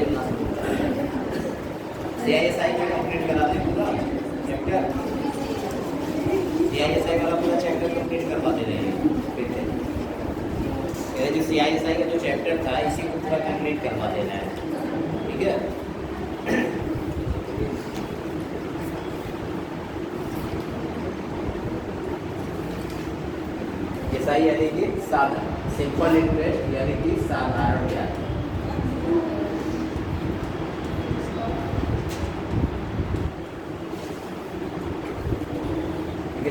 कितना CISI का complete करा दे पूरा चैप्टर, CISI वाला पूरा चैप्टर कंप्लीट करवा दे रहे हैं। ये जो CISI का जो चैप्टर था इसी को पूरा कंप्लीट करवा देना है, ठीक है। SI यानी कि सिंपल इंटरेस्ट यानी कि साधारण ब्याज।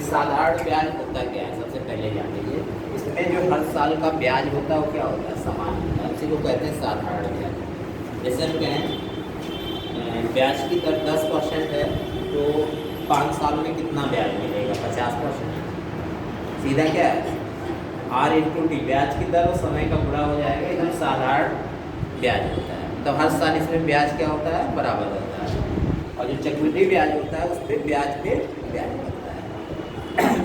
साधारण ब्याज होता क्या है, सबसे पहले जान लीजिए। इसमें जो हर साल का ब्याज होता है वो क्या होता है, समान होता है, उसी को कहते हैं साधारण ब्याज। जैसे हम कहें ब्याज की दर 10% है तो 5 साल में कितना ब्याज मिलेगा, 50%। सीधा क्या है, R/T, ब्याज की दर और समय का गुणा हो जाएगा, एकदम साधारण ब्याज होता है। तो हर साल इसमें ब्याज क्या होता है, बराबर होता है। और जो चक्रवृद्धि ब्याज होता है उस पर ब्याज पे ब्याज होता है।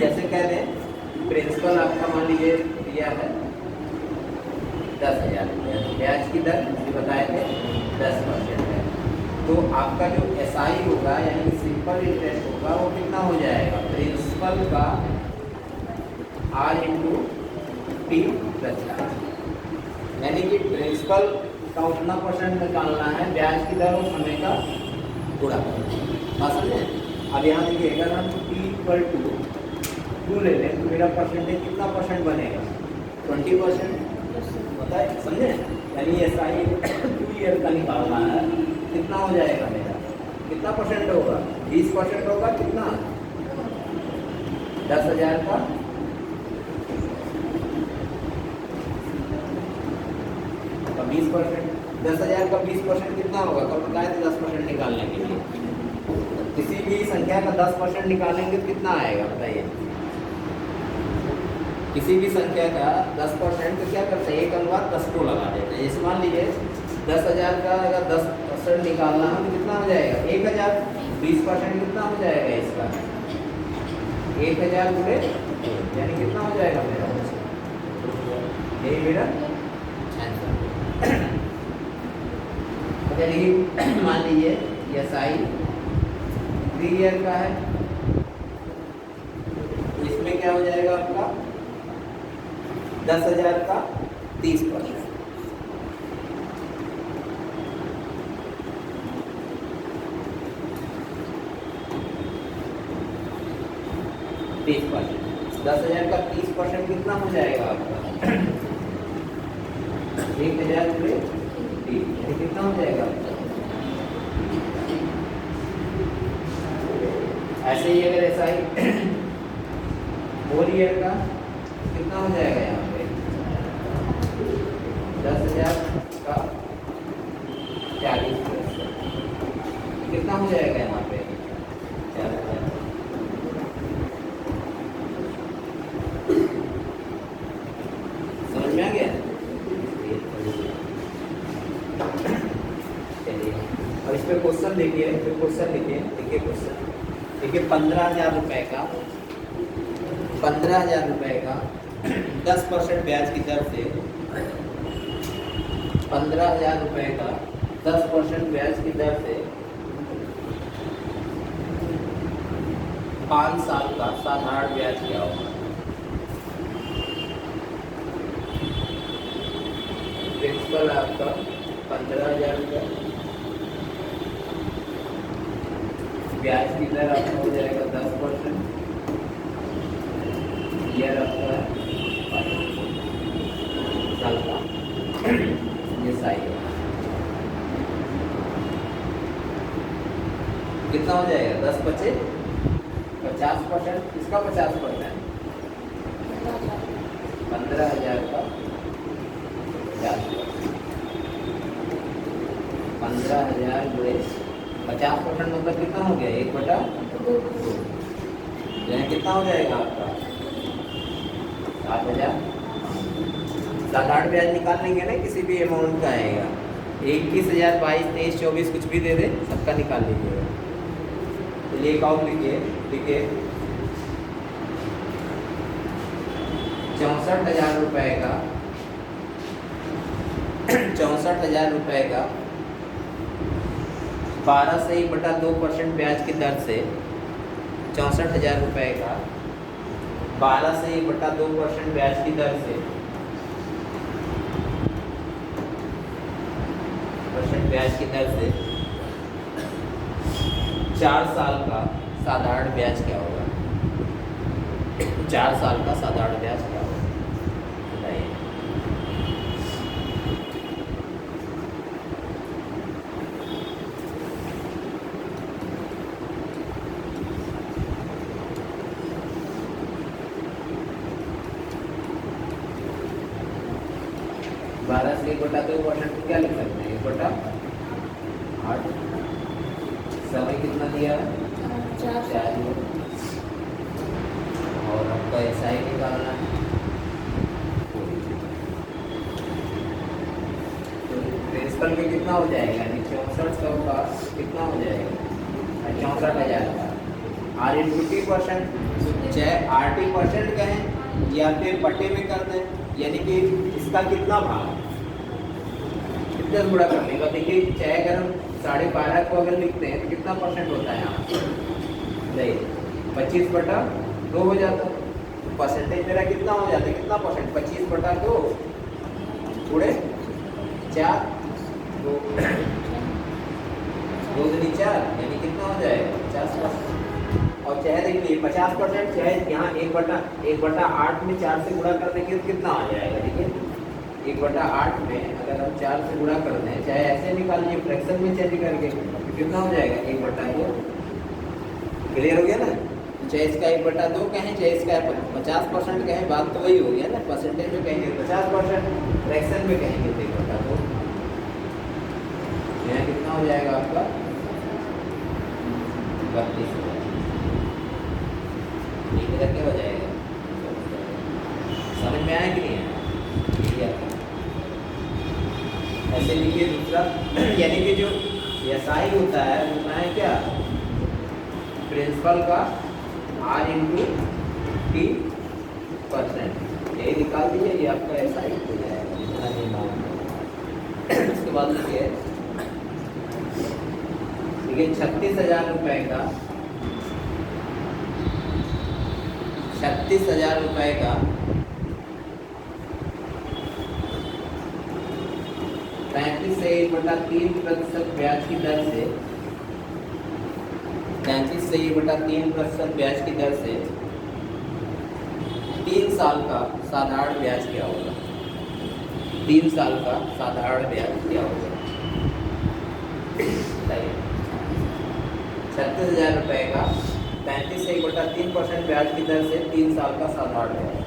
जैसे कह दें प्रिंसिपल आपका मान लीजिए दिया है 10,000 रुपया, ब्याज की दर जो बताए थे 10% है, तो आपका जो SI होगा यानी कि सिंपल इंटरेस्ट होगा वो कितना हो जाएगा, प्रिंसिपल का R/T + 4, यानी कि प्रिंसिपल का उतना % निकालना है, ब्याज की दर और समय का गुणा। बात समझे। अब यहाँ देखिए अगर हम T = 2 ले लें तो मेरा परसेंटेज कितना % बनेगा, 20% होता है, समझे। यानी SI 2 ईयर का निकालना है, कितना हो जाएगा मेरा, कितना % होगा, 20% होगा, कितना 10,000 का 20%, 10,000 का 20% कितना होगा, कल बताए थे 10% निकालने के लिए। किसी भी संख्या का 10% निकालेंगे तो कितना आएगा बताइए। किसी भी संख्या का 10% तो क्या करते हैं, 1/10 को लगा देते हैं। जैसे मान लीजिए 10,000 का अगर 10% निकालना है तो कितना हो जाएगा 1,000, 20% कितना हो जाएगा इसका 1,000 गुणे, यानी कितना हो जाएगा मेरा, यही मेरा आंसर। मान लीजिए SI 3 ईयर का है, इसमें क्या हो जाएगा आपका 10,000 का 30%, %30, 10,000 का 30% कितना हो जाएगा आपका 1,000 गुणे 30, कितना हो जाएगा आपका। ऐसे ही अगर SI 4 ईयर का कितना हो जाएगा यहाँ पे 10,000 का 40%, कितना हो जाएगा यहाँ पे 4,000। समझ में आ गया। चलिए अब इस पे क्वेश्चन देखिए, क्वेश्चन लिखिए, देखिए क्वेश्चन देखिए 15,000 रुपए का 10% ब्याज की दर से 15,000 रुपए का 10% ब्याज की दर से 5 साल का साधारण ब्याज क्या होगा। प्रिंसिपल आपका 15,000 रुपये, ब्याज की दर आपका हो जाएगा 10%, ईयर आपका साल का, ये साई है, कितना हो जाएगा 10 बचे 50%, इसका 50%, 15,000 का 50%, 15,000 गुणे 50% मतलब कितना हो गया 1/2, यानी कितना हो जाएगा आपका 7,000। साधारण ब्याज निकाल लेंगे ना, किसी भी अमाउंट का आएगा 21,000, 22, 23, 24 कुछ भी दे दे, सबका निकाल लीजिएगा। तो ये अकाउंट लिखिए, देखिए 64,000 रुपये का 64,000 रुपये का 12% ब्याज की दर से 64,000 रुपये का 12% ब्याज की दर से ब्याज की दर से 4 साल का साधारण ब्याज क्या होगा? 4 साल का साधारण ब्याज क्या होगा बताइए। बारह से 1/2% क्या लिख सकते हैं? 1/8। समय कितना दिया है? 4 और आपका SI निकालना है। तो प्रिंसिपल में कितना हो जाएगा? यानी 6400 का कितना हो जाएगा? 64,000 का। R/T%, चाहे RT% कहें या फिर बटे में कर दें, यानी कि इसका कितना भाग कितना गुणा करने का। देखिए चाहे अगर हम 12.5 को अगर लिखते हैं तो कितना परसेंट होता है यहाँ? नहीं, 25/2 हो जाता है। तो परसेंटेज मेरा कितना हो जाता है? कितना परसेंट? 25/2 गुणे 4, 2 दूनी 4, यानी कितना हो जाएगा? 50%। और चाहे देखिए 50%, चाहे यहाँ 1/8 में 4 से गुणा कर देंगे तो कितना आ जाएगा? देखिए 1/8 में अगर हम 4 से गुणा कर दें, चाहे ऐसे निकाल लीजिए फ्रैक्शन में चेंज करके, तो कितना हो जाएगा? 1/2। क्लियर हो गया ना? चाहे इसका 1/2 कहें, चाहे इसका 50% कहें, बात तो वही हो गया ना। परसेंटेज में कहेंगे 50%, फ्रैक्शन में कहेंगे तो 1/2। यहाँ कितना हो जाएगा आपका? 32। इधर क्या हो जाएगा? समझ में आया कि नहीं आया? ऐसे लिखिए दूसरा, यानी कि जो SI होता है वो होता है क्या? प्रिंसिपल का R/T%। यही निकाल दीजिए, ये आपका SI हो जाएगा जितना भी अमाउंट। उसके बाद लिखिए 36,000 रुपये का 36,000 रुपये का 33.3% ब्याज की दर से 33.3% ब्याज की दर से 3 साल का साधारण ब्याज क्या होगा? 3 साल का साधारण ब्याज क्या होगा? 36,000 रुपये का 33.3% ब्याज की दर से 3 साल का साधारण ब्याज।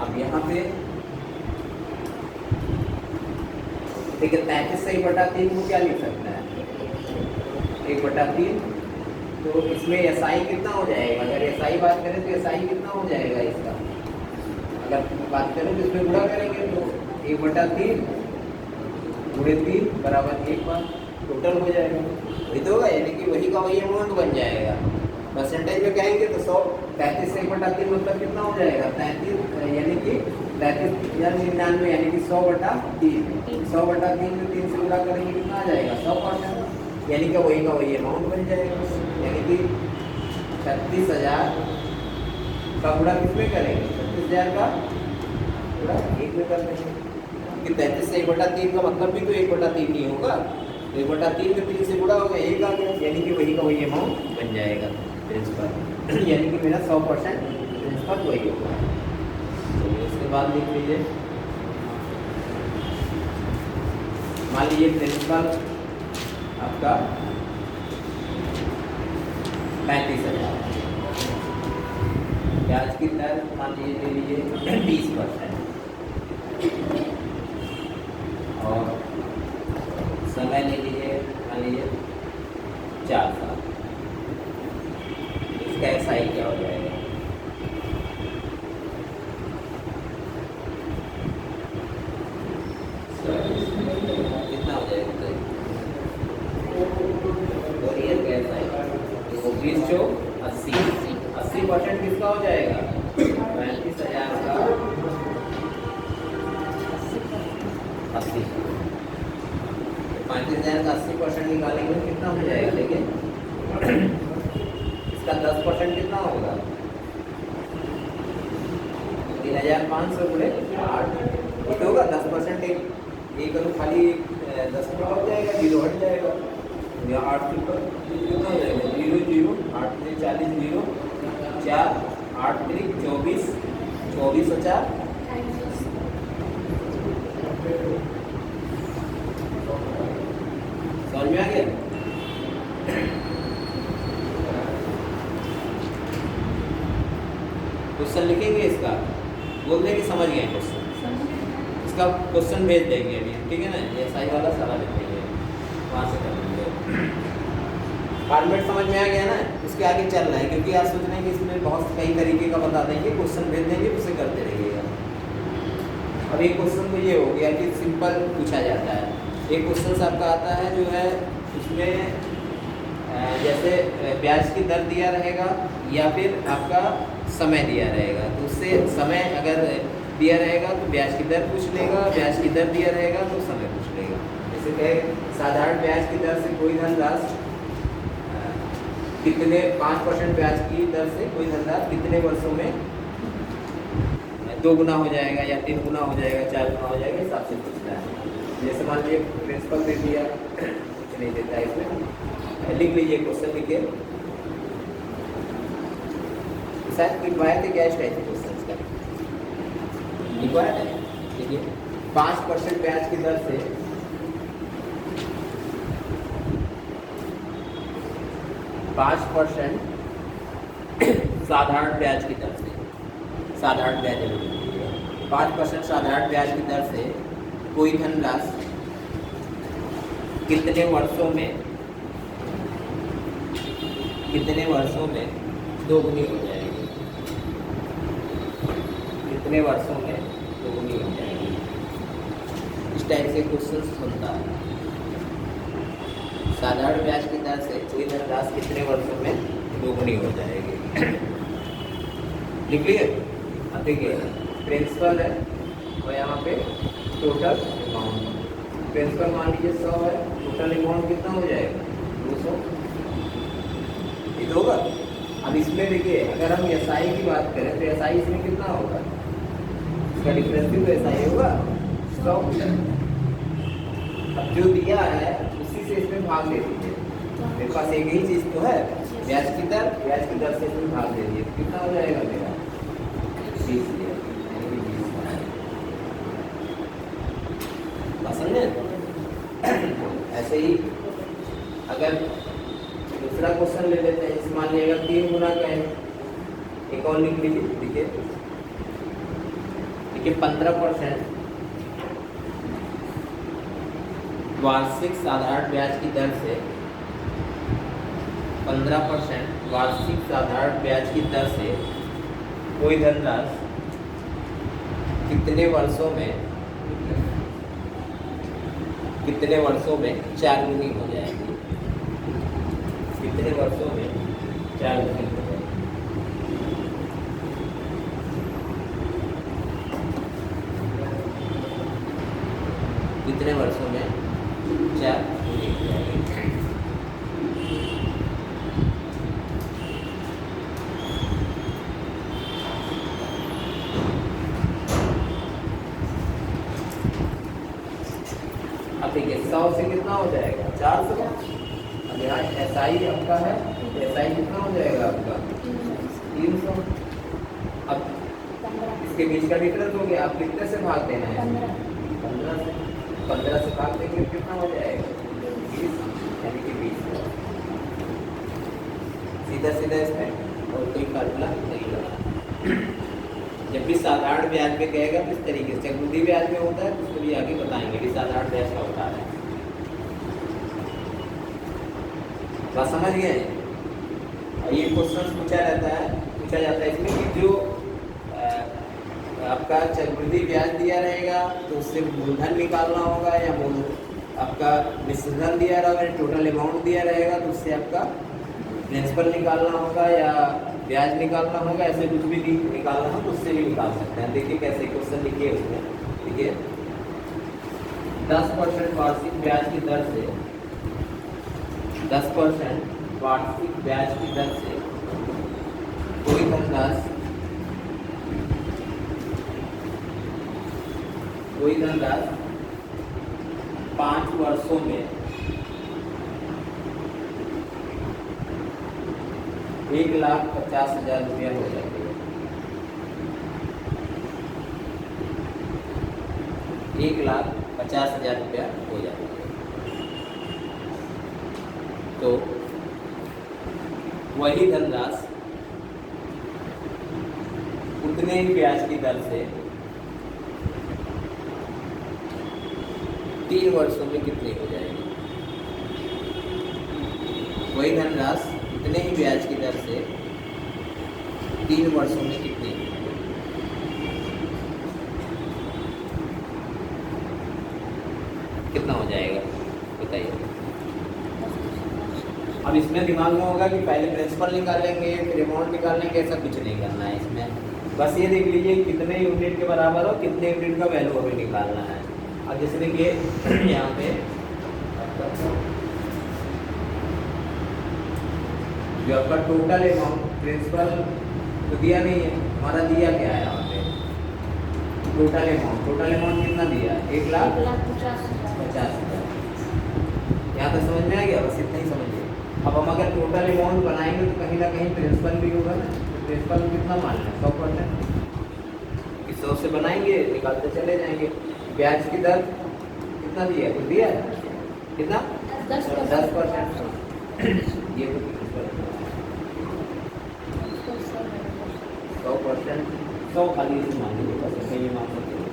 अब यहाँ पे ठीक है, 33/3 को क्या लिख सकते हैं? 1/3। तो इसमें SI कितना हो जाएगा? अगर SI बात करें तो SI कितना हो जाएगा इसका? अगर बात करें तो इसमें गुणा करेंगे तो 1/3 गुणे 3 बराबर 1 बार टोटल हो जाएगा। वही तो होगा, यानी कि वही का वही अमाउंट बन जाएगा। परसेंटेज में कहेंगे तो 100 33 से 1/3 मतलब कितना हो जाएगा? 33, यानी कि 33,099, यानी कि 100/3। 100/3 में 3 से गुणा करेंगे कितना आ जाएगा? 100%, यानी कि वही का वही अमाउंट बन जाएगा। यानी कि 36,000 का गुणा किसमें करेंगे? 36,000 का गुणा 1 में कर देंगे। कि 33 से 1/3 का मतलब भी तो 1/3 नहीं होगा। 1/3 में 3 से गुणा होगा, 1 आ गया, यानी कि वही का वही अमाउंट बन जाएगा प्रिंसिपल। यानी कि मेरा 100% प्रिंसिपल वही होगा। तो इसके बाद लिख लीजिए, मान लीजिए प्रिंसिपल आपका 35,000, ब्याज की दर मान लीजिए ले लीजिए 20%, और समय ले लीजिए मान लीजिए 4 साल। इसका SI क्या हो जाएगा? 20 चौ 80, 80% किसका हो जाएगा? 35,000 का 80, 35,000 का 80% निकालेंगे तो कितना हो जाएगा? देखिए इसका 10% कितना होगा? 3,500 गुणे 8 कितना होगा? 10% एक करूँ खाली 10 रुपये हो जाएगा, 0 हट जाएगा, या 8 कितना हो जाएगा? 0 0 8 में 40 0 4 8 3 24 24 और 4 समझ में आ गया? क्वेश्चन लिखेंगे इसका, बोल देंगे समझ गए क्वेश्चन, इसका क्वेश्चन भेज देंगे अभी, ठीक है ना? ये सही वाला सारा लिख देंगे, वहाँ से कर लेंगे। फॉर्मेट समझ में आ गया ना? उसके आगे चल रहे हैं, क्योंकि आप सोच रहे हैं कि इसमें बहुत कई तरीके का बता देंगे, क्वेश्चन भेज देंगे, उसे करते रहिएगा। अब एक क्वेश्चन तो ये हो गया कि सिंपल पूछा जाता है। एक क्वेश्चन आपका आता है जो है उसमें जैसे ब्याज की दर दिया रहेगा या फिर आपका समय दिया रहेगा, तो उससे समय अगर दिया रहेगा तो ब्याज की दर पूछ लेगा, ब्याज की दर दिया रहेगा तो समय पूछ लेगा। जैसे कहे साधारण ब्याज की दर से कोई धनराशि कितने 5% ब्याज की दर से कोई धनराशि कितने वर्षों में 2 गुना हो जाएगा या 3 गुना हो जाएगा, 4 गुना हो जाएगा, हिसाब से पूछता है। जैसे मान लीजिए प्रिंसिपल दे दिया, कुछ नहीं देता है इसमें, लिख लीजिए क्वेश्चन लिखिए, शायद लिखवाया थे क्या इस टाइप के क्वेश्चन का, लिखवाया था। देखिए 5% ब्याज की दर से 5% साधारण ब्याज की दर से, साधारण ब्याज 5% साधारण ब्याज की दर से कोई धनराशि कितने वर्षों में दोगुनी हो जाएगी, कितने वर्षों में दोगुनी हो जाएगी, इस टाइप से क्वेश्चन सुनता है। साधारण ब्याज की दर से कोई धनराशि कितने वर्षों में दोगुनी हो जाएगी, लिख लिए? अब देखिए प्रिंसिपल है और यहाँ पे टोटल अमाउंट, प्रिंसिपल मान लीजिए 100 है, टोटल अमाउंट कितना हो जाएगा? 200, ये तो होगा। अब इसमें देखिए अगर हम एसआई की बात करें तो एसआई इसमें कितना होगा? इसका डिफरेंस भी तो एसआई होगा 100। अब जो दिया है उसी से इसमें भाग दे दीजिए, मेरे पास एक ही चीज़ तो है, ब्याज की दर से इसमें भाग दे दीजिए, कितना हो जाएगा मेरा? 20 समझे? ऐसे ही अगर दूसरा क्वेश्चन ले लेते हैं, इस मान लीजिए अगर 3 गुना का है, एक और लिख लीजिए, देखिए 15% वार्षिक साधारण ब्याज की दर से 15% वार्षिक साधारण ब्याज की दर से कोई धनराशि कितने वर्षों में 4 गुनी हो जाएगी, कितने वर्षों में 4 गुनी हो जाएगी, कितने वर्षों में 4 गुनी हो जाएगी। अब देखिए 100 से कितना हो जाएगा? 400। अब यहाँ एसआई आपका है, एसआई कितना हो जाएगा आपका? 300। अब इसके बीच का डिफरेंस हो गया, आप कितने से भाग देना है? 15 से। 15 से भाग देंगे कितना हो जाएगा? 20, यानी कि 20। सीधा सीधा इसमें और कोई फार्मूला नहीं लगा। जब भी साधारण ब्याज में कहेगा किस तरीके से, चक्रवृद्धि ब्याज में होता है तो उसको भी आगे बताएंगे कि साधारण ब्याज का होता है। बात समझ गए? ये क्वेश्चन पूछा जाता है इसमें कि जो आपका चक्रवृद्धि ब्याज दिया रहेगा तो उससे मूलधन निकालना होगा, या आपका मिश्रधन दिया रहेगा, टोटल अमाउंट दिया रहेगा तो उससे आपका प्रिंसिपल निकालना होगा या ब्याज निकालना होगा, ऐसे कुछ भी निकालना हो तो उससे भी निकाल सकते हैं। देखिए कैसे क्वेश्चन लिखिए उसमें, देखिए 10% वार्षिक ब्याज की दर से 10% वार्षिक ब्याज की दर से कोई धनराशि 5 वर्षों में 1,50,000 रुपया हो जाती है। 1,50,000 रुपया हो जाती है। तो वही धनराशि उतने ही ब्याज की दर से 3 वर्षों में कितनी हो जाएगी? वही धनराशि उतने ही ब्याज की दर से 3 वर्षों में कितनी? कितना हो जाएगा बताइए। अब इसमें दिमाग में होगा कि पहले प्रिंसिपल निकालेंगे फिर अमाउंट निकालेंगे, ऐसा कुछ नहीं करना है इसमें। बस ये देख लीजिए कितने यूनिट के बराबर हो, कितने यूनिट का वैल्यू हमें निकालना है। अब जैसे देखिए यहाँ पे जो आपका टोटल अमाउंट प्रिंसिपल तो दिया नहीं है, हमारा दिया क्या है यहाँ पे टोटल अमाउंट कितना दिया? 1,50,000। यहाँ तक समझ में आ गया? बस इतना ही समझिए। अब हम अगर टोटल अमाउंट बनाएंगे तो कहीं ना कहीं प्रिंसिपल भी होगा ना, तो प्रिंसिपल कितना मानना है? 100%। इस 100 से बनाएंगे निकालते चले जाएंगे। ब्याज की दर कितना दिया? कुछ दिया है कितना? 10%। ये 100%, 100 खाली इसे मान लीजिए, बस ऐसे ही मान सकते हैं।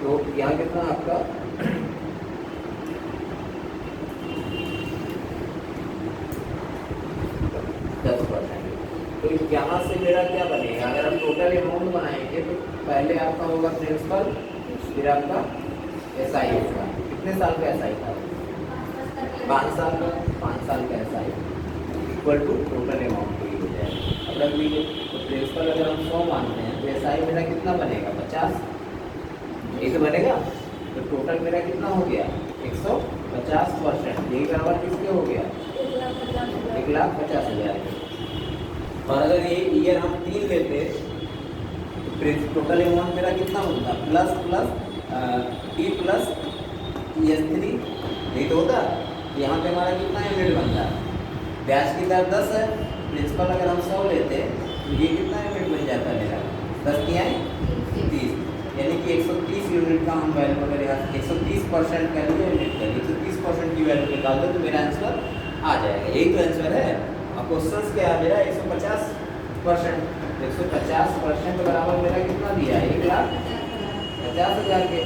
तो यहाँ कितना आपका 10%। तो यहाँ से मेरा क्या बनेगा? अगर हम टोटल अमाउंट बनाएंगे तो पहले आपका होगा प्रिंसिपल, फिर आपका एसआई होगा। कितने साल का एसआई था? 5 साल का। 5 साल का SI equal to total amount हो जाएगा। अब रख लीजिए तो प्रिंसिपल अगर हम 100 मानते हैं तो एसआई मेरा कितना बनेगा? 50। एक बनेगा तो टोटल मेरा कितना हो गया? 150%। यही बराबर किसके हो गया? 1,50,000। और अगर ये ईयर हम 3 लेते तो टोटल अमाउंट मेरा कितना होता? प्लस टी प्लस ES3 नहीं तो होता। यहाँ पे हमारा कितना यूनिट बनता है? ब्याज की दर 10 है, प्रिंसिपल अगर हम 100 लेते तो ये कितना यूनिट बन जाता है मेरा? 10 की आए 30, यानी कि 130 यूनिट का हम वैल्यू अगर यहाँ 130% का यूनिट करें 130% की वैल्यू निकाल दो तो मेरा आंसर आ जाएगा। यही तो आंसर है। अब क्वेश्चन क्या है मेरा? 150%। 150% बराबर मेरा कितना दिया? 1,50,000 के।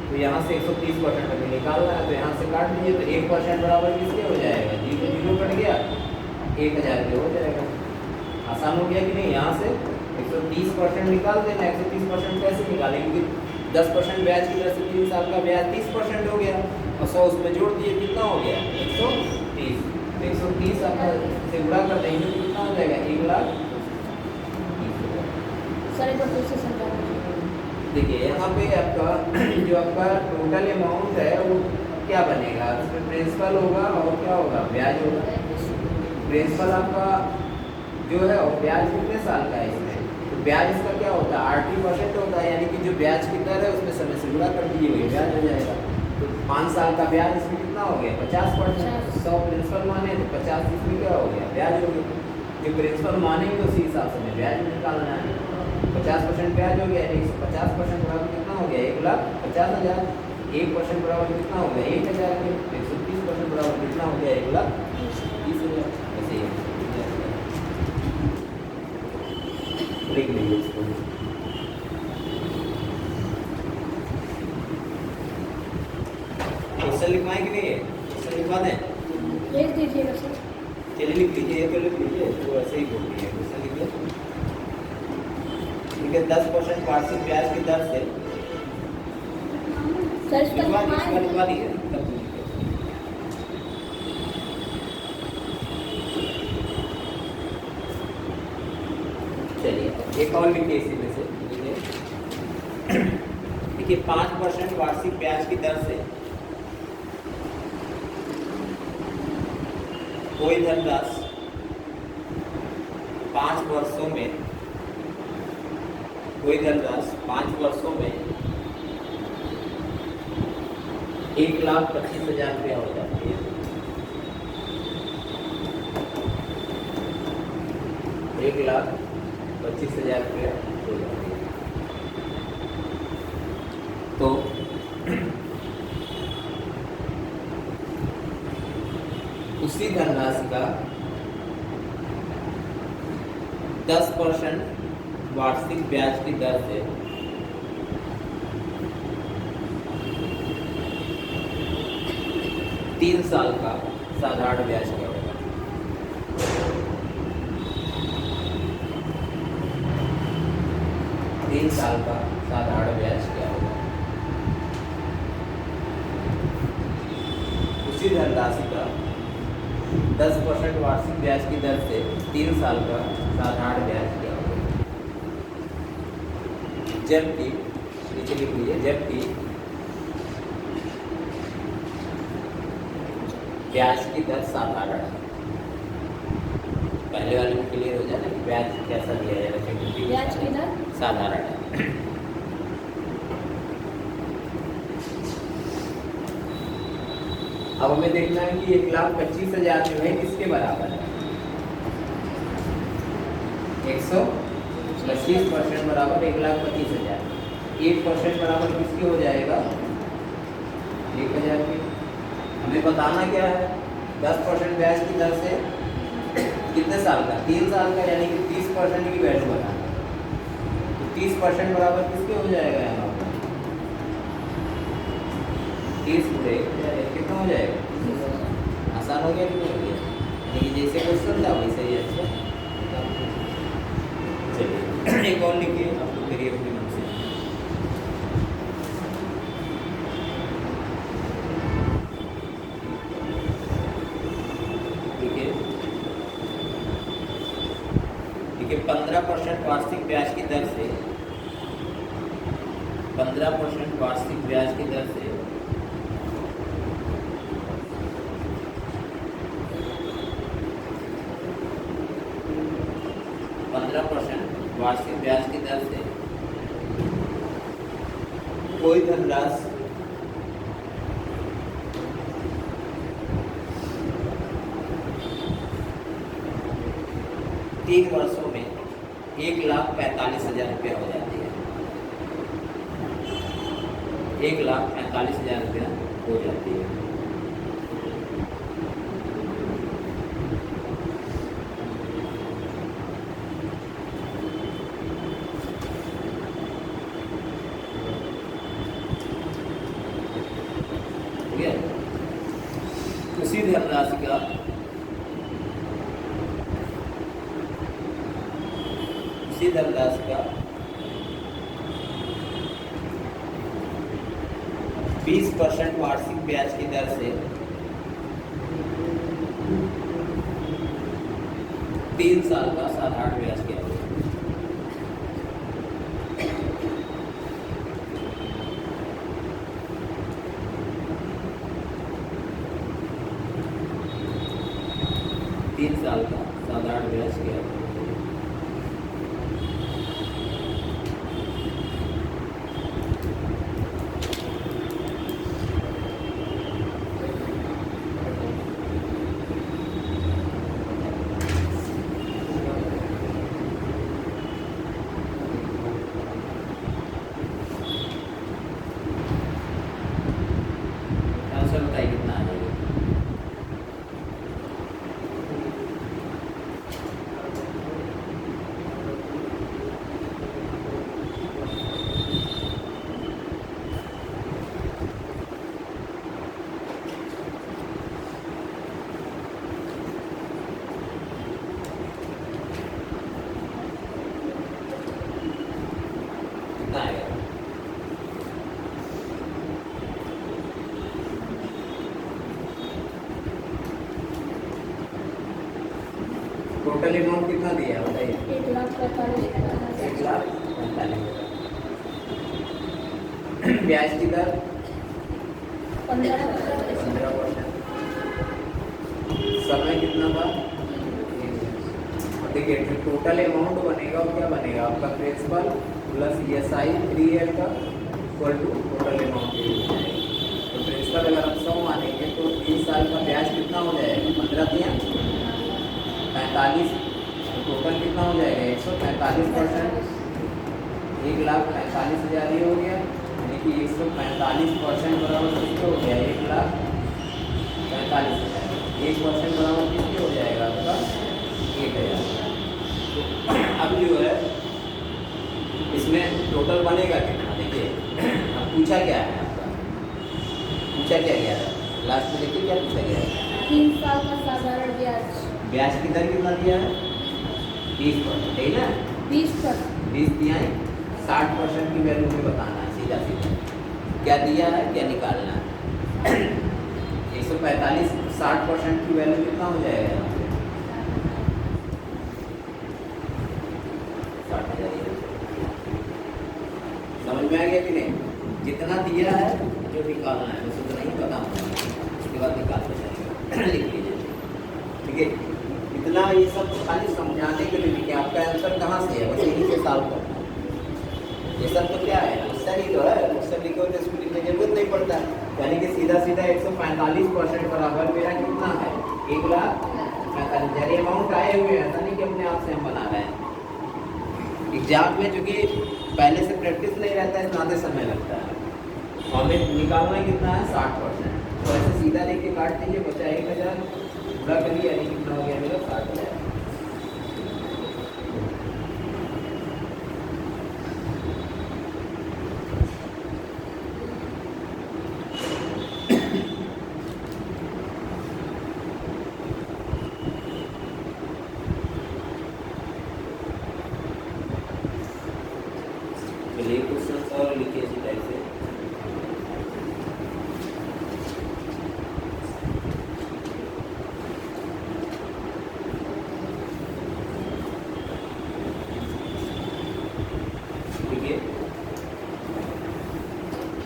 तो यहाँ से 130% अभी निकालना है तो यहाँ से काट लीजिए तो 1% बराबर किसके हो जाएगा? 0 कट गया 1,000 के हो जाएगा। आसान हो गया कि नहीं? यहाँ से 130% निकाल देना। 130% कैसे निकालेंगे? क्योंकि 10% ब्याज की दर से 3 साल का ब्याज 30% हो गया और 100 उसमें जोड़ दिए, कितना हो गया? 130। 130 आपका से गुणा कर देंगे तो कितना हो जाएगा? 1,30,000। देखिए यहाँ पे आपका जो आपका टोटल अमाउंट है वो क्या बनेगा? इसमें प्रिंसिपल होगा और क्या होगा? ब्याज होगा। प्रिंसिपल आपका जो है और ब्याज कितने साल का है इसमें? तो ब्याज इसका क्या होता है? 80% होता है, यानी कि जो ब्याज की दर है उसमें समय से गुणा कर दीजिए वही ब्याज हो जाएगा। तो 5 साल का ब्याज इसमें कितना हो गया? 50%। 100 प्रिंसिपल माने तो 50 इसमें क्या हो गया? ब्याज हो गया। जो प्रिंसिपल मानेंगे उसी हिसाब से हमें ब्याज निकालना है। 50% ब्याज हो गया, 150% बराबर कितना हो गया? 1,50,000। 1% बराबर कितना हो गया? 1,000 के। 130% बराबर कितना हो गया? 1,30,000। ऐसे ही लिख लीजिए इसको। क्वेश्चन लिखवाएं कि नहीं? क्वेश्चन लिखवा दें? लिख दीजिएगा सर। चलिए लिख लीजिए, ये तो लिख लीजिए, तो ऐसे ही बोल दीजिए। क्वेश्चन लिख लीजिए। ठीक है, 10% वार्षिक ब्याज की दर से लिखवा दीजिए। एक और लिखिए इसी में से, देखिए 5% वार्षिक ब्याज की दर से कोई धनराशि 5 वर्षों में, कोई धनराशि 5 वर्षों में 1,25,000 रुपया हो जाती है। 1,25,000 रुपया हो जाती है। तो उसी धनराशि का 10% वार्षिक ब्याज की दर से 3 साल का साधारण ब्याज क्या होगा? 3 साल का साधारण ब्याज क्या होगा? उसी धनराशि का 10% वार्षिक ब्याज की दर से 3 साल का साधारण ब्याज क्या होगा? जबकि नीचे लिख लीजिए, जबकि ब्याज की दर साधारण है। पहले वाले में क्लियर हो जाए ना कि ब्याज कैसा दिया जाएगा, ब्याज की दर साधारण है। अब हमें देखना है कि 1,25,000 जो है किसके बराबर है? 125% बराबर 1,25,000। 1% बराबर किसके हो जाएगा? 1,000 के। हमें बताना क्या है? 10% ब्याज की दर से कितने साल का? 3 साल का, यानी कि 30% की वैल्यू बनाना। तो 30% बराबर किसके हो जाएगा? यहाँ पर 30 कितना हो जाएगा? आसान हो गया कि नहीं हो गया? यानी कि जैसे क्वेश्चन था वैसे ही आंसर। चलिए एक और लिखिए आप लोग करिए अपने मन से। देखिए 15% वार्षिक ब्याज की दर से 15% वार्षिक ब्याज की दर से 15% वार्षिक ब्याज की दर से कोई धनराशि 3 वर्षों में 1,45,000 रुपया हो जाती है। 1,45,000 रुपया हो जाती है। ठीक है, उसी धनराशि का धनराशि का 20% वार्षिक ब्याज की दर से 3 साल का साधारण ब्याज क्या होगा? तीन साल का साधारण ब्याज क्या होगा? बताइए कितना आ जाएगा? कितना आएगा? टोटल अमाउंट कितना दिया है बताइए? 1,45,000। 1,45,000। ब्याज की दर 15%। 15%। समय कितना था? देखिए टोटल अमाउंट बनेगा और क्या बनेगा आपका प्रिंसिपल प्लस ESI 3L का इक्वल टू टोटल अमाउंट हो जाएगा। तो प्रिंसिपल अगर हम 100 मानेंगे तो 3 साल का ब्याज कितना हो जाएगा? 15 दिया 45, तो टोटल कितना हो जाएगा? 145%। 1,45,000 ये हो गया, यानी कि 145% बराबर किसके हो गया? 1,45,000। 1% बराबर किसके हो जाएगा आपका? 1,000। अब जो है इसमें टोटल बनेगा कितना? देखिए अब पूछा क्या है आपका, पूछा क्या गया था लास्ट में? देखिए क्या पूछा गया है? 3 साल का साधारण ब्याज। ब्याज की दर कितना दिया है? 30%, है ना? 20%। 20 दिया है, 60% की वैल्यू में बताना है सीधा सीधा। क्या दिया है, क्या निकालना है? 145, 60% की वैल्यू कितना हो जाएगा यहाँ पे? 60,000। समझ में आ गया कि नहीं? जितना दिया है जो निकालना है बस उतना ही पता होगा, उसके बाद निकालते जाएगा। लिख लीजिए, ठीक है? इतना ये सब खाली समझाने के लिए लिखे, आपका आंसर कहाँ से है? बस यहीं से सॉल्व करना है। ये सब तो क्या है, क्वेश्चन ही तो है। क्वेश्चन लिखो तो इसको लिखने की जरूरत नहीं पड़ता है। यानी कि सीधा सीधा 145% बराबर मेरा कितना है? 1,45,000 अमाउंट आए हुए हैं, ऐसा नहीं कि अपने आप से हम बना रहे हैं। एग्जाम में चूँकि पहले से प्रैक्टिस नहीं रहता है, ज़्यादा समय लगता है। हमें निकालना कितना है? 60%। तो ऐसे सीधा लेके काट दीजिए, बचा 1,000 पूरा करिए, यानी कितना हो गया मेरा? 60,000। चलिए क्वेश्चन और लिखिए इसी टाइप से।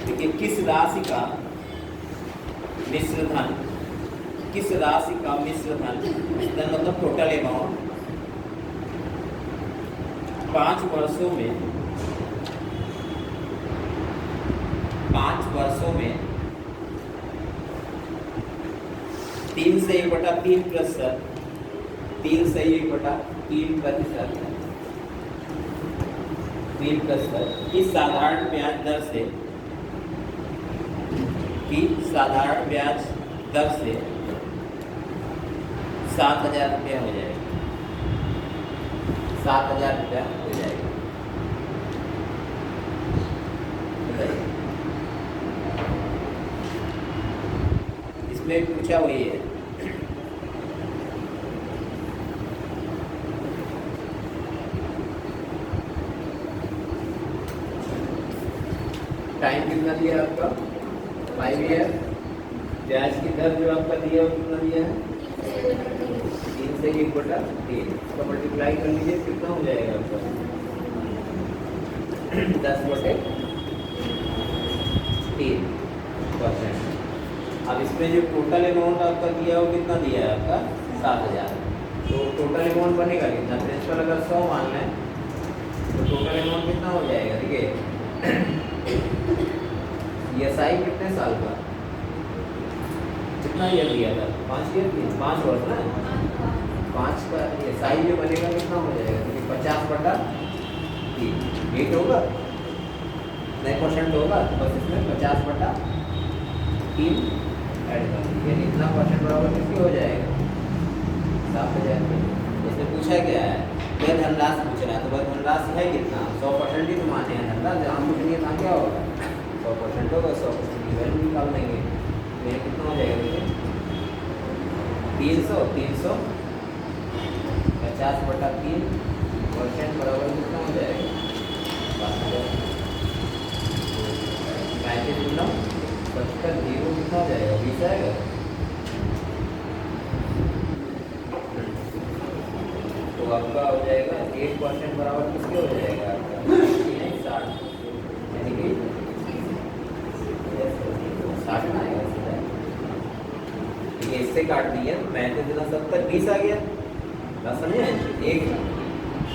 देखिए किस राशि का मिश्र धन, किस राशि का मिश्र धन मतलब टोटल अमाउंट 5 वर्षों में 3 से 1/3%, 3 से 1/3% की साधारण ब्याज दर से 7,000 रुपया हो जाएगा। 7,000 रुपया हो जाएगा। इसमें पूछा वही है। टाइम कितना दिया है आपका? 5 ईयर। ब्याज की दर जो आपका दिया है वो कितना दिया है? 3 से 1/3। तो मल्टीप्लाई कर लीजिए, कितना हो जाएगा आपका? 10/3%। अब इसमें जो टोटल अमाउंट आपका दिया है वो कितना दिया है आपका? 7,000। तो टोटल अमाउंट बनेगा कितना? प्रिंसिपल अगर 100 मान लें तो टोटल अमाउंट कितना हो जाएगा? देखिए ESI कितने साल का, कितना ईयर दिया था? 5 ईयर की 5 वर्ष ना? 5 का ESI जो बनेगा कितना हो जाएगा? देखिए 50/3 8 होगा, 9% होगा, तो बस इसमें 50/3 ऐड कर दीजिए, इतना परसेंट बराबर किसके हो जाएगा? 7,000 के। इसमें पूछा क्या है? क्या धनराशि पूछ रहा है, तो वह धनराशि है कितना? 100% ही तो माने हैं धनराशि, जहाँ पूछनी है क्या होगा? 100% होगा, 100% की वैल्यू निकाल देंगे। तो ये कितना हो जाएगा? देखिए 300 50/3% बराबर कितना हो जाएगा? 5,000। 35 0 कितना हो जाएगा? 20 आएगा। तो आपका हो जाएगा 8% बराबर किसके हो जाएगा आपका 60, यानी कि 60 ना आएगा सीधा। ठीक है, इससे काट दिया 35×70 20 आ गया। बात समझे?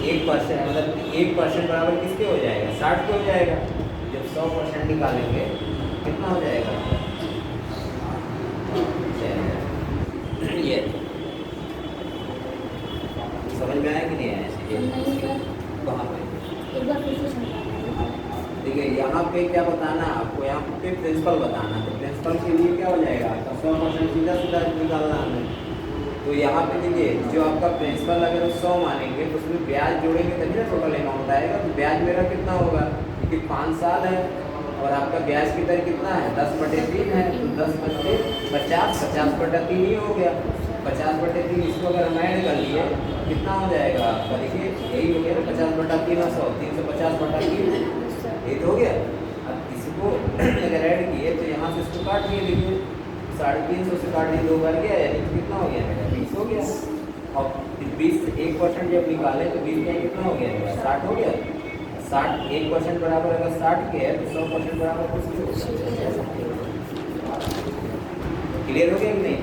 1% मतलब 1% बराबर किसके हो जाएगा 60 के हो जाएगा। जब 100% निकालेंगे कितना हो जाएगा ये समझ में आया कि नहीं आया? नहीं सर, कहाँ पे? एक बार फिर से समझाना। ठीक है, यहाँ पे क्या बताना है आपको, यहाँ पे प्रिंसिपल बताना है। तो प्रिंसिपल के लिए क्या हो जाएगा आपका 100% सीधा सीधा निकालना हमें। तो यहाँ पे देखिए जो आपका प्रिंसिपल अगर 100 मानेंगे तो उसमें ब्याज जोड़ेंगे तभी ना टोटल अमाउंट आएगा। तो ब्याज मेरा कितना होगा, क्योंकि 5 साल है और आपका ब्याज की दर कितना है 10/3 है। तो 10/50 50/3 ही हो गया। 50/3 इसको अगर हम ऐड कर लिए कितना हो जाएगा आपका, देखिए यही हो गया ना 50/3 100 350/3 ये तो हो गया। अब इसको अगर ऐड किए तो यहाँ से इसको काट दिए, देखिए 350 से काट दिए 2 बार गया, यानी कितना हो गया मेरा 20 हो गया। और 20 1% जब निकाले तो 20 का कितना हो गया मेरा 60 हो गया। 60 1% बराबर अगर 60 के है तो 100% बराबर कुछ क्लियर हो गया कि नहीं?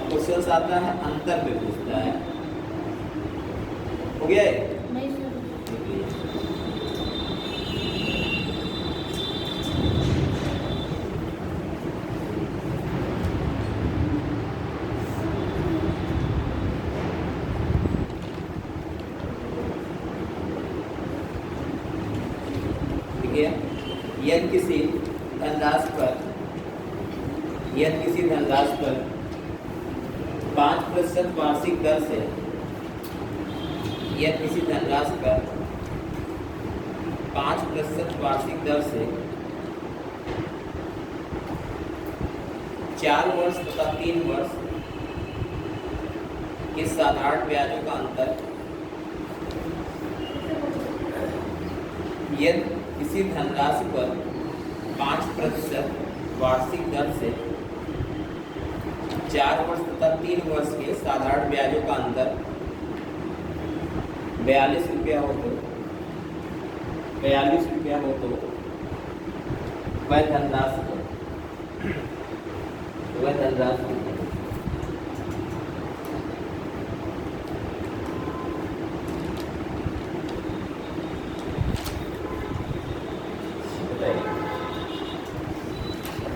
क्वेश्चन आता है अंतर पे पूछता है, हो गया है? नहीं सर, ठीक है। यदि किसी धनराशि पर 5% वार्षिक दर से, यदि किसी धनराशि पर 5% वार्षिक दर से 4 वर्ष तथा 3 वर्ष के साधारण ब्याजों का अंतर, यदि किसी धनराशि पर 5% वार्षिक दर से 4 वर्ष तथा 3 वर्ष के साधारण ब्याजों का अंतर 42 रुपया हो तो वह धनराशि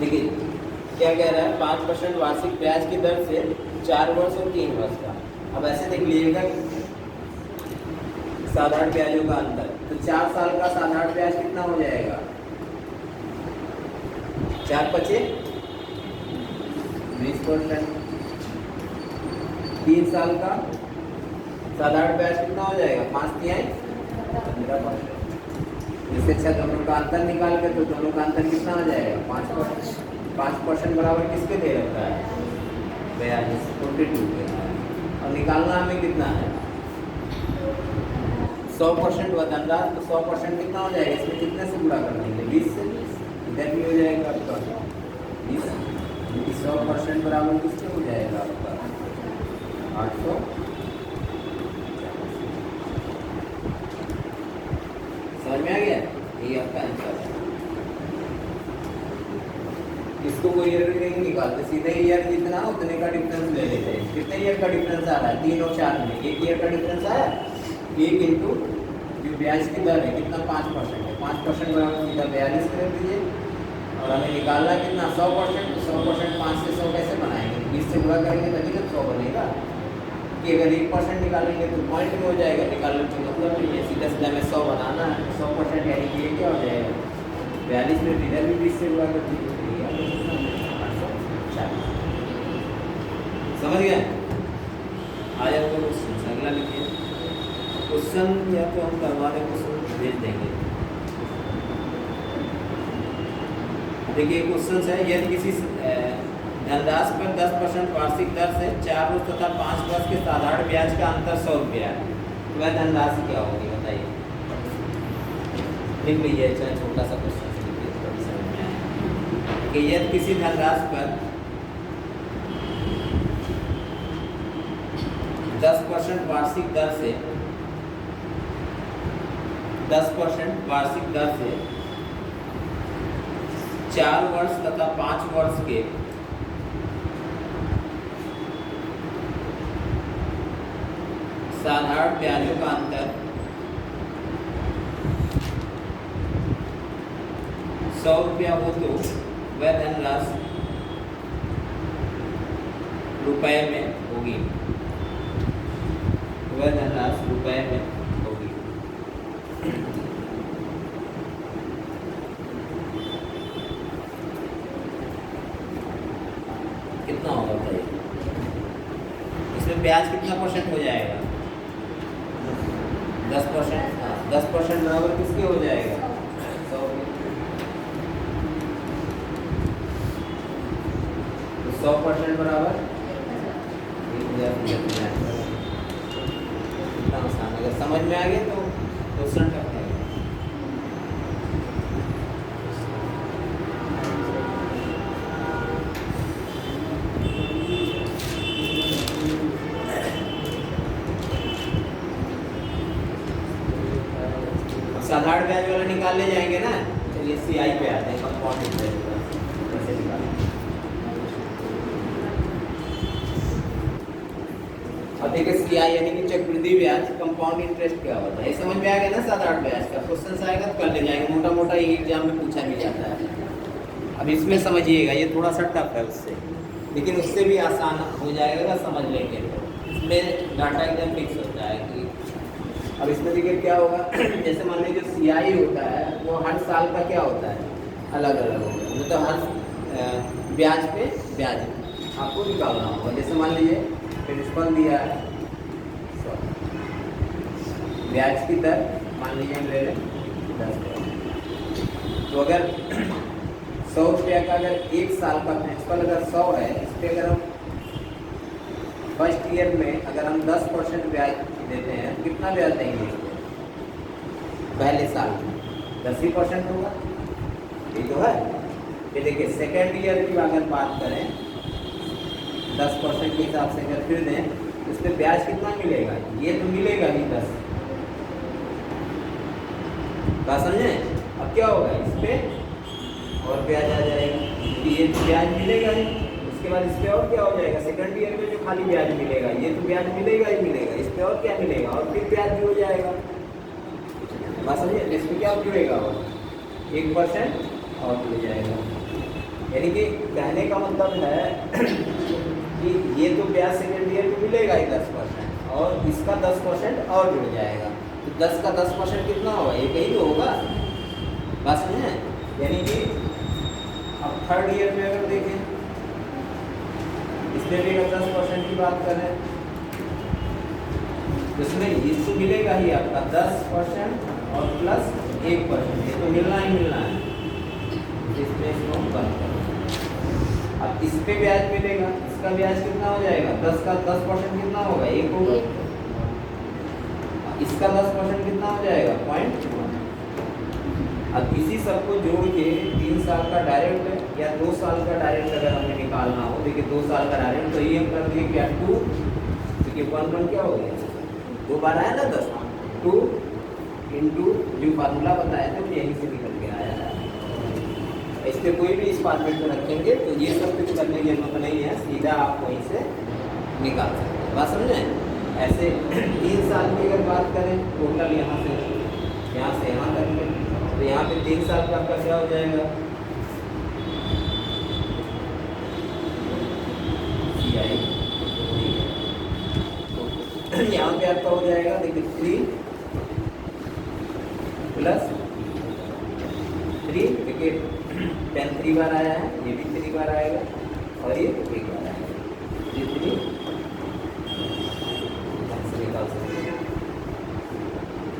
देखिए क्या कह रहा है 5% वार्षिक ब्याज की दर से 4 वर्ष और 3 वर्ष का। अब ऐसे देख लीजिएगा साधारण ब्याजों का अंतर, तो 4 साल का साधारण ब्याज कितना हो जाएगा 4×5 20%। 3 साल का साधारण ब्याज कितना हो जाएगा 5×3 15%। इससे अच्छा दोनों का अंतर निकाल के, तो दोनों का अंतर कितना आ जाएगा 5%। 5% बराबर किसके दे रखा है 42 42 के। और निकालना हमें कितना है 100% धनराशि, तो 100% कितना हो जाएगा, इसमें कितने से गुणा कर देंगे 20 से। इधर भी हो जाएगा आपका 20, 100% बराबर किसके हो जाएगा आपका 800। समझ में आ गया? ये आपका आंसर है। इसको कोई ईयर नहीं निकालते, सीधे ईयर जितना उतने का डिफरेंस ले लेते हैं। कितने ईयर का डिफरेंस आ रहा है 3 और 4 में 1 ईयर का डिफरेंस आया। 1 इंटू जो ब्याज की दर है कितना 5% है, 5% बराबर सीधा 42 कर दीजिए। और हमें निकालना कितना 100%, तो 100% 5 से 100 कैसे बनाएंगे 20 से गुणा करेंगे तभी तो 100 बनेगा। कि अगर 1% निकालेंगे तो पॉइंट में हो जाएगा, निकालने का मतलब नहीं है, सीधा सीधा हमें 100 बनाना है। 100% यानी कि ये क्या हो जाएगा 42 में इधर भी 20 से गुणा कर दीजिए, 840। समझ गए? आ जाओ तो क्वेश्चन अगला लिखिए। क्वेश्चन या तो हम करवा दें, क्वेश्चन भेज देंगे। देखिए क्वेश्चन है, यदि किसी धनराशि पर 10% वार्षिक दर से 4 वर्ष तथा 5 वर्ष के साधारण ब्याज का अंतर 100 रुपया है, तो वह धनराशि क्या होगी बताइए। लिख लीजिए, चाहे छोटा सा क्वेश्चन लिख लीजिए, थोड़ी समझ में आए कि यदि किसी धनराशि पर 10% वार्षिक दर से 10% वार्षिक दर से 4 वर्ष तथा 5 वर्ष के साधारण ब्याजों का अंतर 100 रुपया हो तो वह धनराशि रुपए में होगी, वह धनराशि रुपए में होगी। कितना होगा बताइए? इसमें ब्याज कितना परसेंट हो जाएगा? 10%। 10% बराबर किसके हो जाएगा? 100 तो 100% बराबर 1000। कितना आसान, अगर समझ में आ गया तो क्वेश्चन करते हैं। साधारण ब्याज वाला निकाल ले जाएंगे ना। चलिए सीआई पे आते हैं, कंपाउंड इंटरेस्ट कैसे निकालें। अब देखिए सीआई यानी कि चक्रवृद्धि ब्याज, कंपाउंड इंटरेस्ट क्या होता है, ये समझ में आ गया ना। साधारण ब्याज का क्वेश्चन आएगा तो कर ले जाएंगे, मोटा मोटा ये एग्जाम में पूछा भी जाता है। अब इसमें समझिएगा, ये थोड़ा सा टफ है उससे, लेकिन उससे भी आसान हो जाएगा अगर समझ लेंगे तो। इसमें डाटा एकदम फिक्स होता है कि अब इसमें देखिए क्या होगा। जैसे मान लीजिए जो सीआई होता है वो हर साल का क्या होता है, अलग अलग होगा, मतलब हर ब्याज पे ब्याज आपको निकालना होगा। जैसे मान लीजिए प्रिंसिपल दिया है 100, ब्याज की दर मान लीजिए हम ले लें 10%। तो अगर 100 रुपया का अगर एक साल का प्रिंसिपल अगर 100 है, इस पर अगर हम फर्स्ट ईयर में अगर हम 10% ब्याज देते हैं, कितना ब्याज देंगे इस पर? पहले साल में 10% होगा, ये तो है। ये देखिए सेकेंड ईयर की अगर बात करें 10% के हिसाब से अगर फिर दें, उस पर ब्याज कितना मिलेगा? ये तो मिलेगा ही 10। बात समझें? अब क्या होगा, इस पर और ब्याज आ जाएगा, ये ब्याज मिलेगा ही। उसके बाद इस पे और क्या हो जाएगा, सेकंड ईयर में जो खाली ब्याज मिलेगा, ये तो ब्याज मिलेगा ही मिलेगा, इस पे और क्या मिलेगा, और फिर ब्याज भी हो जाएगा। बात समझिए? इस पे क्या जुड़ेगा, और 1% और जुड़ जाएगा। यानी कि कहने का मतलब है कि ये तो ब्याज सेकंड ईयर में मिलेगा ही 10%, और इसका 10% और जुड़ जाएगा। तो 10 का 10% कितना होगा, एक ही तो होगा। बात समझे? यानी कि अब थर्ड ईयर में अगर देखें, इसमें भी अगर 10% की बात करें, इसमें इसको मिलेगा ही आपका 10% और प्लस 1%, ये तो मिलना ही मिलना है। इसमें इसको बंद करो। अब इस पे ब्याज मिलेगा, इसका ब्याज कितना हो जाएगा, 10 का 10% कितना होगा, 1 होगा। इसका 10% कितना हो जाएगा, 0.1। अब इसी सबको जोड़ के 3 साल का डायरेक्ट या 2 साल का डायरेक्ट अगर हमें निकालना हो, देखिए 2 साल का डायरेक्ट, तो ये हम कर दिए क्या 2, देखिए 1 क्या हो गया, 2 बार आया ना 10, 2 इंटू जो फार्मूला बताया था यहीं से निकल के आया है। इस पर कोई भी इस फॉर्मेट में रखेंगे तो ये सब कुछ करने की जरूरत नहीं है, सीधा आप वहीं से निकाल सकते हैं। बात समझें? ऐसे 3 साल की अगर बात करें, टोटल यहाँ से यहाँ तक में, तो यहाँ पे 3 साल का आपका क्या हो जाएगा, यहाँ पे आपका हो जाएगा देखिए 3 प्लस 3, देखिए 10 3 बार आया है, ये भी 3 बार आएगा, और ये 1 बार आएगा, ये 3 निकाल सकते हैं।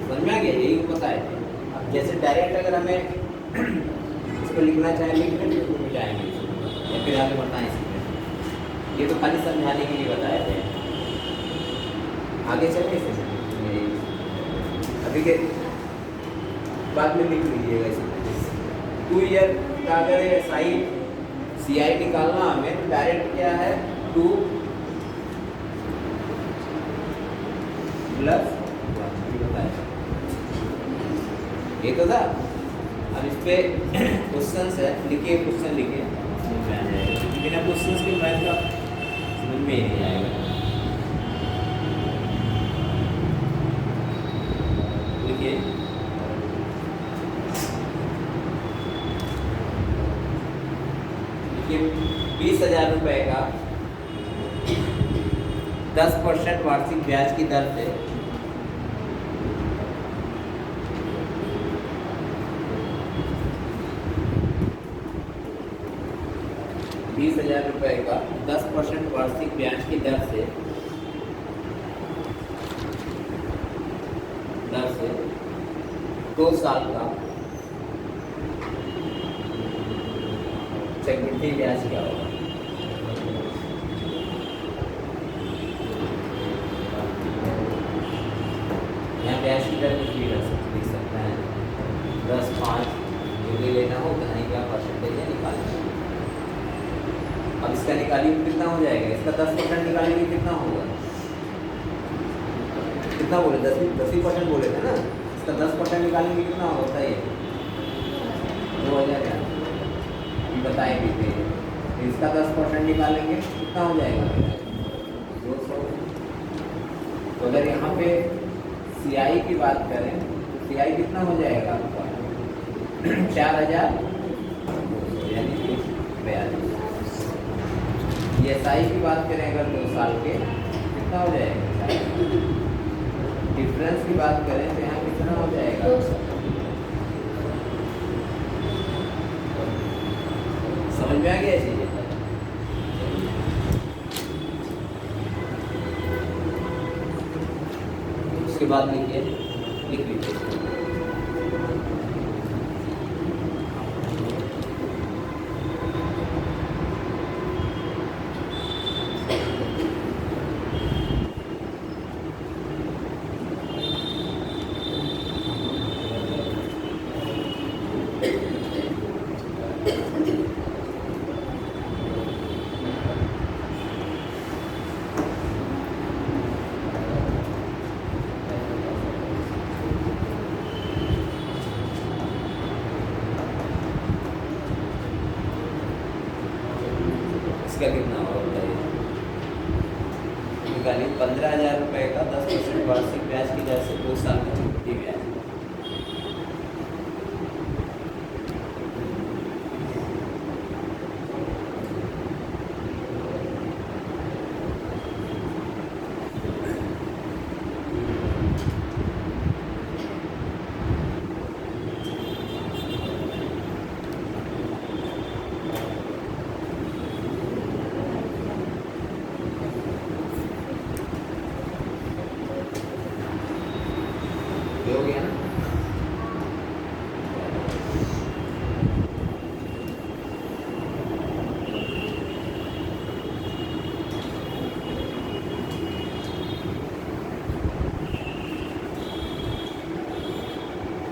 समझ में आ गया? यही बताए थे। अब जैसे डायरेक्ट अगर हमें इसको लिखना चाहें, लिखने तो मिटाएंगे या फिर आगे बताएं इसमें, ये तो खाली समझाने के लिए बताए थे। आगे चले इसे, अभी के बाद में लिख लीजिएगा इसे। 2 ईयर का अगर SI CI निकालना हमें तो डायरेक्ट क्या है 2 प्लस 1 ये तो था। अब इस पे क्वेश्चंस है, लिखिए क्वेश्चन लिखिए, बिना क्वेश्चंस के मैथ का समझ में ही नहीं आएगा। लिखिए लिखिए 20,000 रुपए का 10% वार्षिक ब्याज की दर से 20,000 रुपए का 10% वार्षिक ब्याज की दर से 2 साल का चक्रवृद्धि ब्याज क्या होगा। यहाँ ब्याज की दर कुछ भी लिख सकते हैं, 10, 5 जो भी लेना हो उतना ही का परसेंटेज है निकालना। अब इसका निकालिए कितना हो जाएगा, इसका 10% निकालेंगे कितना होगा, कितना बोले 10% बोले थे ना, इसका 10% निकालेंगे कितना होगा बताइए। 2000 बताए भी थे, इसका 10% निकालेंगे कितना हो जाएगा 200। तो अगर यहाँ पे CI की बात करें तो CI कितना हो जाएगा आपका 4,000 यानी 42। SI की बात करें अगर 2 साल के कितना हो जाएगा, डिफरेंस की बात करें तो यहाँ कितना हो जाएगा 200। समझ में आ गया चीज़। उसके बाद लिखिए, लिख लीजिए इसका कितना होगा बताइए। निकालिए 15,000 रुपए का 10% वार्षिक ब्याज की दर से 2 साल का चक्रवृद्धि ब्याज। हो गया ना।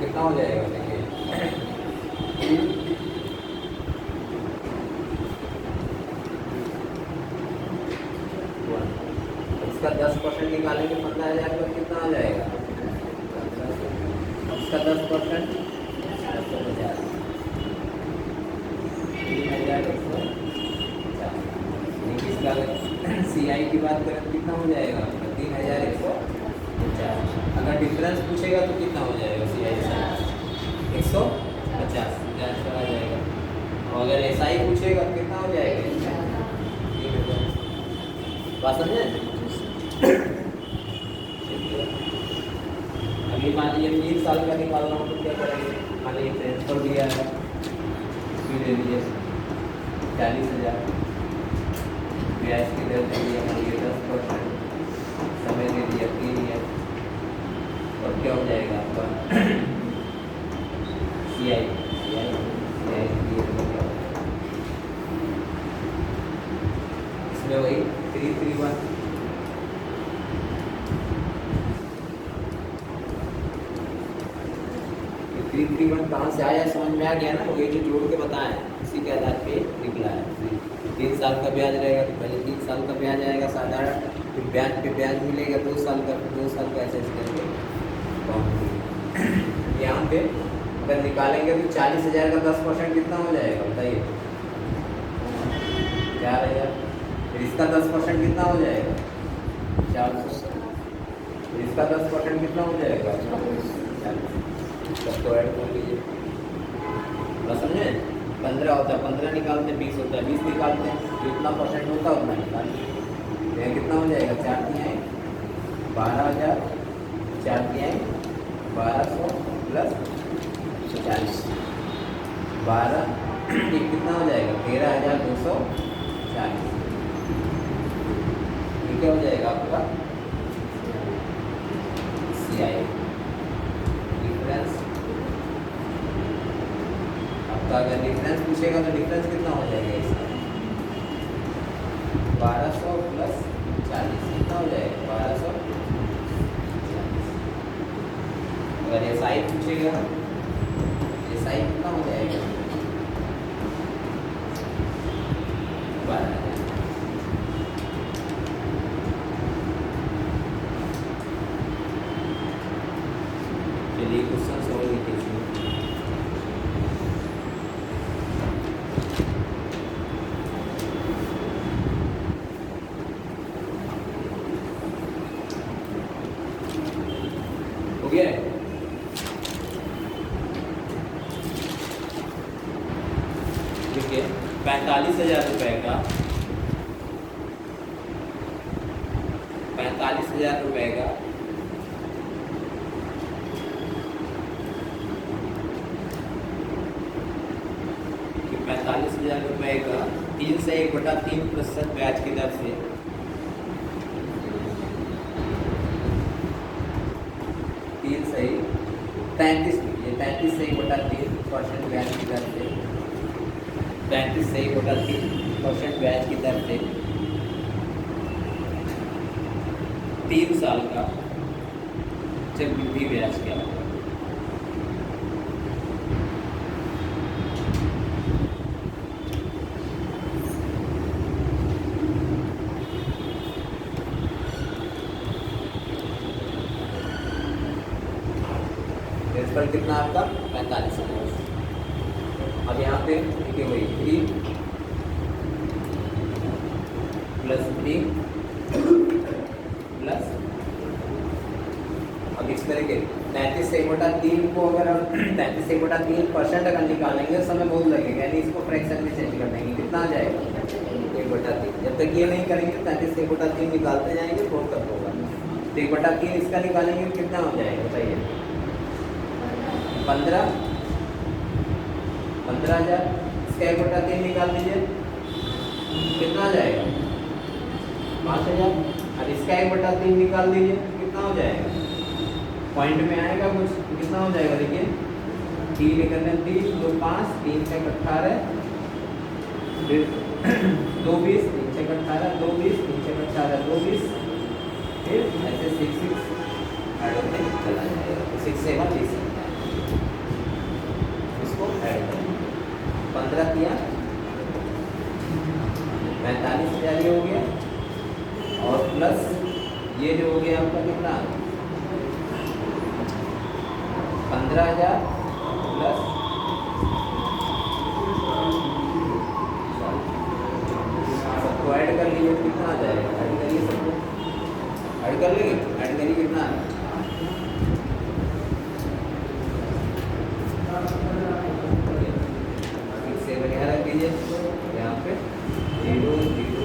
कितना हो जाएगा देखिए इसका 10% निकालेंगे 15,000 का कितना आ जाएगा, इसका 10% 3,150। इसका CI की बात करें तो कितना हो जाएगा 3,150। अगर डिफरेंस पूछेगा तो कितना हो जाएगा CI से 150 आ जाएगा। और अगर SI पूछेगा तो कितना हो जाएगा, बात समझे। अभी मान लीजिए 3 साल का निकालना हो तो क्या करेंगे, मान लीजिए ट्रांसफर दिया है, फिर दे दीजिए 40,000, ब्याज की दर दे दिया मान लीजिए 10%, समय दे दिया 3 ईयर, और क्या हो जाएगा आपका CI इसमें वही 331 331 331 कहाँ से आया समझ में आ गया ना, ये जो जोड़ के बताएं उसी के आधार पे निकला है। 3 साल का ब्याज रहेगा तो पहले 3 साल का ब्याज आएगा साधारण, फिर ब्याज पे ब्याज मिलेगा 2 साल का, फिर 2 साल का ऐसे करके काउंट। यहाँ पे अगर निकालेंगे तो 40,000 का 10% कितना हो जाएगा बताइए, 4,000। फिर इसका 10% कितना हो जाएगा 400, फिर इसका 10% कितना हो जाएगा 40। सबको ऐड कर लीजिए, बस समझे। 15 होता है, 15 निकालते हैं, 20 होता है, 20 निकालते हैं, जितना परसेंट होता है उतना निकालते हैं। यह कितना हो जाएगा 4 तिहाई 12,000, 4 तिहाई 1200 प्लस 40, 12 ये कितना हो जाएगा 13,240। ये क्या हो जाएगा आपका CI डिफरेंस। आपका अगर डिफरेंस पूछेगा तो डिफरेंस कितना हो जाएगा इसका 1200 प्लस 40 कितना हो जाएगा 1240। अगर SI पूछेगा SI कितना हो जाएगा 12,000। चलिए क्वेश्चन सॉल्व कीजिए। हो गया है? देखिए 45,000 रुपये का 45,000 रुपये का 45,000 रुपये का 3 से 1/3% ब्याज की दर से 3 से 33 ये 33 से 1/3% ब्याज की दर से 33 से 1/3% ब्याज की दर से 3 साल का चक्रवृद्धि ब्याज क्या होगा। पर कितना आपका 45,000। अब यहाँ पे देखिए वही 3 प्लस 3 प्लस, अब इस तरह के 33 से 1/3 को अगर हम 33 से 1/3% अगर निकालेंगे तो समय बहुत लगेगा, यानी इसको फ्रैक्शन में चेंज कर देंगे, कितना आ जाएगा 1/3। जब तक ये नहीं करेंगे 33 से 1/3 निकालते जाएंगे बहुत तक होगा। तो 1/3 इसका निकालेंगे कितना हो जाएगा बताइए 15,000। इसका 1/3 निकाल दीजिए कितना आ जाएगा 5,000। अब इसका 1/3 निकाल दीजिए कितना हो जाएगा, पॉइंट में आएगा कुछ तो कितना हो जाएगा देखिए 3 निकलने 30 2 5 3 से 18 फिर 2 20 3 से 18 2 20 3 से 18 2 20 फिर ऐसे 6 ऐड होते चला जाएगा 6 से 20 ऐड करें 15 किया 45,000 हो गया, और प्लस ये जो हो गया आपका कितना 15,000 प्लस सबको ऐड कर लीजिए कितना आ जाएगा, ऐड करिए सबको, ऐड कर लेंगे, ऐड करिए कितना रख दीजिए यहाँ पे 0 0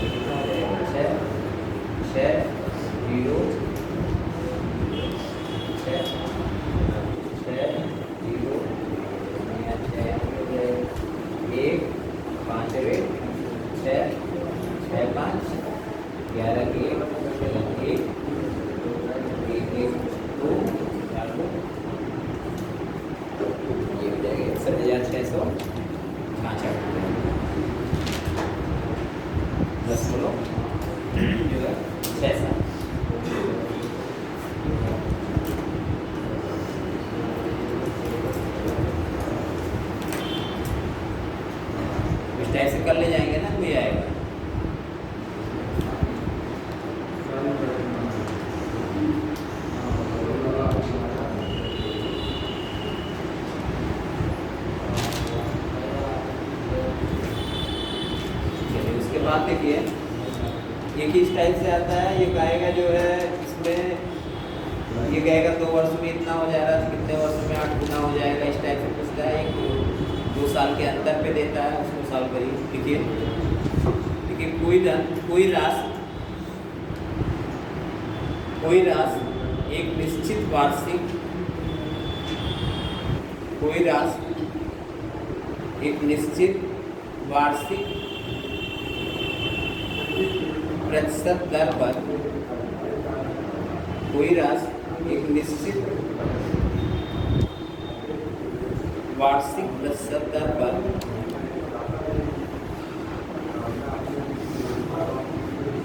कितना हो जाएगा 6 0 6 0 1 5 6 5 11 1 2 4 2 ये हो जाएगा 61,665 दशमलव जो है 6 7। एक ही स्टाइल से आता है। ये कहेगा जो है इसमें, ये कहेगा 2 वर्ष में इतना हो जाएगा, कितने वर्ष में 8 गुना हो जाएगा, इस टाइप से पूछता है। एक 2 साल के अंतर पे देता है, उसको सॉल्व करिए। देखिए कोई राशि एक निश्चित वार्षिक प्रतिशत दर पर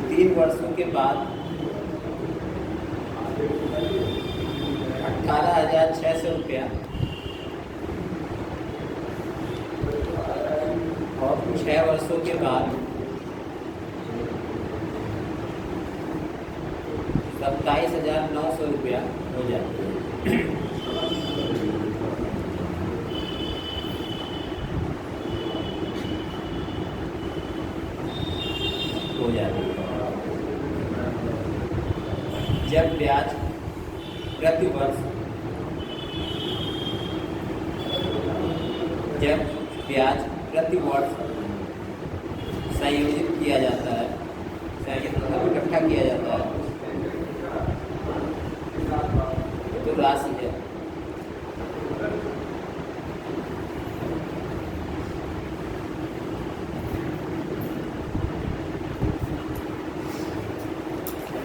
3 वर्षों के बाद 18,600 रुपया और 6 वर्षों के बाद 27,900 रुपया हो जाती है। जब ब्याज प्रति वर्ष संयोजित किया जाता है, इकट्ठा किया जाता है, तो राशि है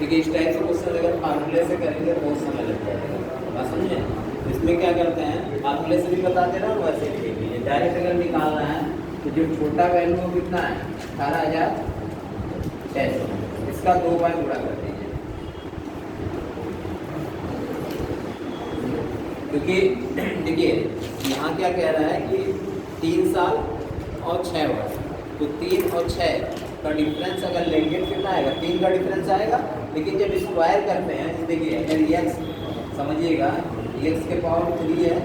देखिए। इस टाइप से क्वेश्चन अगर फार्मूले से करेंगे तो बहुत समय लग जाएगा, बात समझे। इसमें क्या करते हैं, फार्मूले से भी बताते ना, वैसे भी डायरेक्ट अगर निकालना है तो जो छोटा वैल्यू कितना है 18,600, इसका 2 बार गुणा कर दीजिए। क्योंकि देखिए यहाँ क्या कह रहा है कि 3 साल और 6 वर्ष, तो 3 और 6 का डिफरेंस अगर लेंगे कितना आएगा, 3 का डिफरेंस आएगा। लेकिन जब स्क्वायर करते हैं, देखिए अगर एक्स समझिएगा, एक्स के पावर 3 है,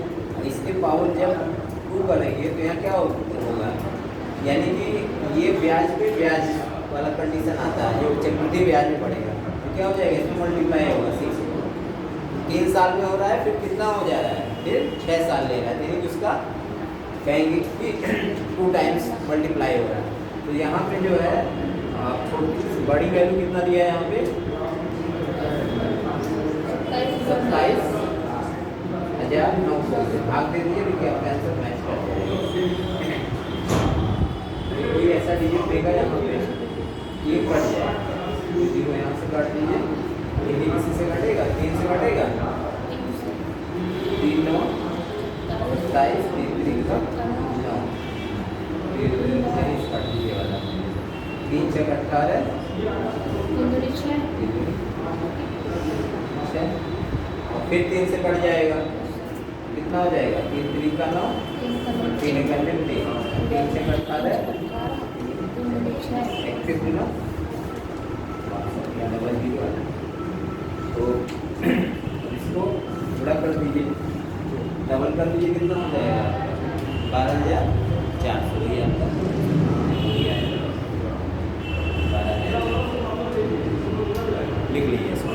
इसके पावर जब 2 करेंगे तो यहाँ क्या होगा, यानी कि ये ब्याज पे ब्याज वाला कंडीशन आता है, जो चक्रवृद्धि ब्याज में पड़ेगा, तो क्या हो जाएगा, इसमें मल्टीप्लाई होगा 6। 3 साल में हो रहा है, फिर कितना हो जा रहा है, फिर 6 साल ले रहा है, यानी कि उसका कहेंगे कि 2 टाइम्स मल्टीप्लाई हो रहा है। तो यहाँ पे जो है बड़ी वैल्यू कितना दिया है, यहाँ पे 27,900 भाग दे दीजिए, देखिए आपका आंसर मैच कर जाएगा। कोई ऐसा डिजिट देगा यहाँ पे ये कट जाए, 0 यहाँ से काट दीजिए, ये किसी से कटेगा, 3 से कटेगा, 3 9 27, 3 3 का 9, फिर काट दीजिए वाला 3 से 18, 6 और फिर 3 से कट जाएगा, कितना हो जाएगा, 3 3 का 9, 3 का 3 से कट 18, 31 दिनों डबल 0। तो इसको थोड़ा कर दीजिए, डबल कर दीजिए, कितना हो जाएगा, 12,400 ही आपका 12,000 लिख लीजिए इसको।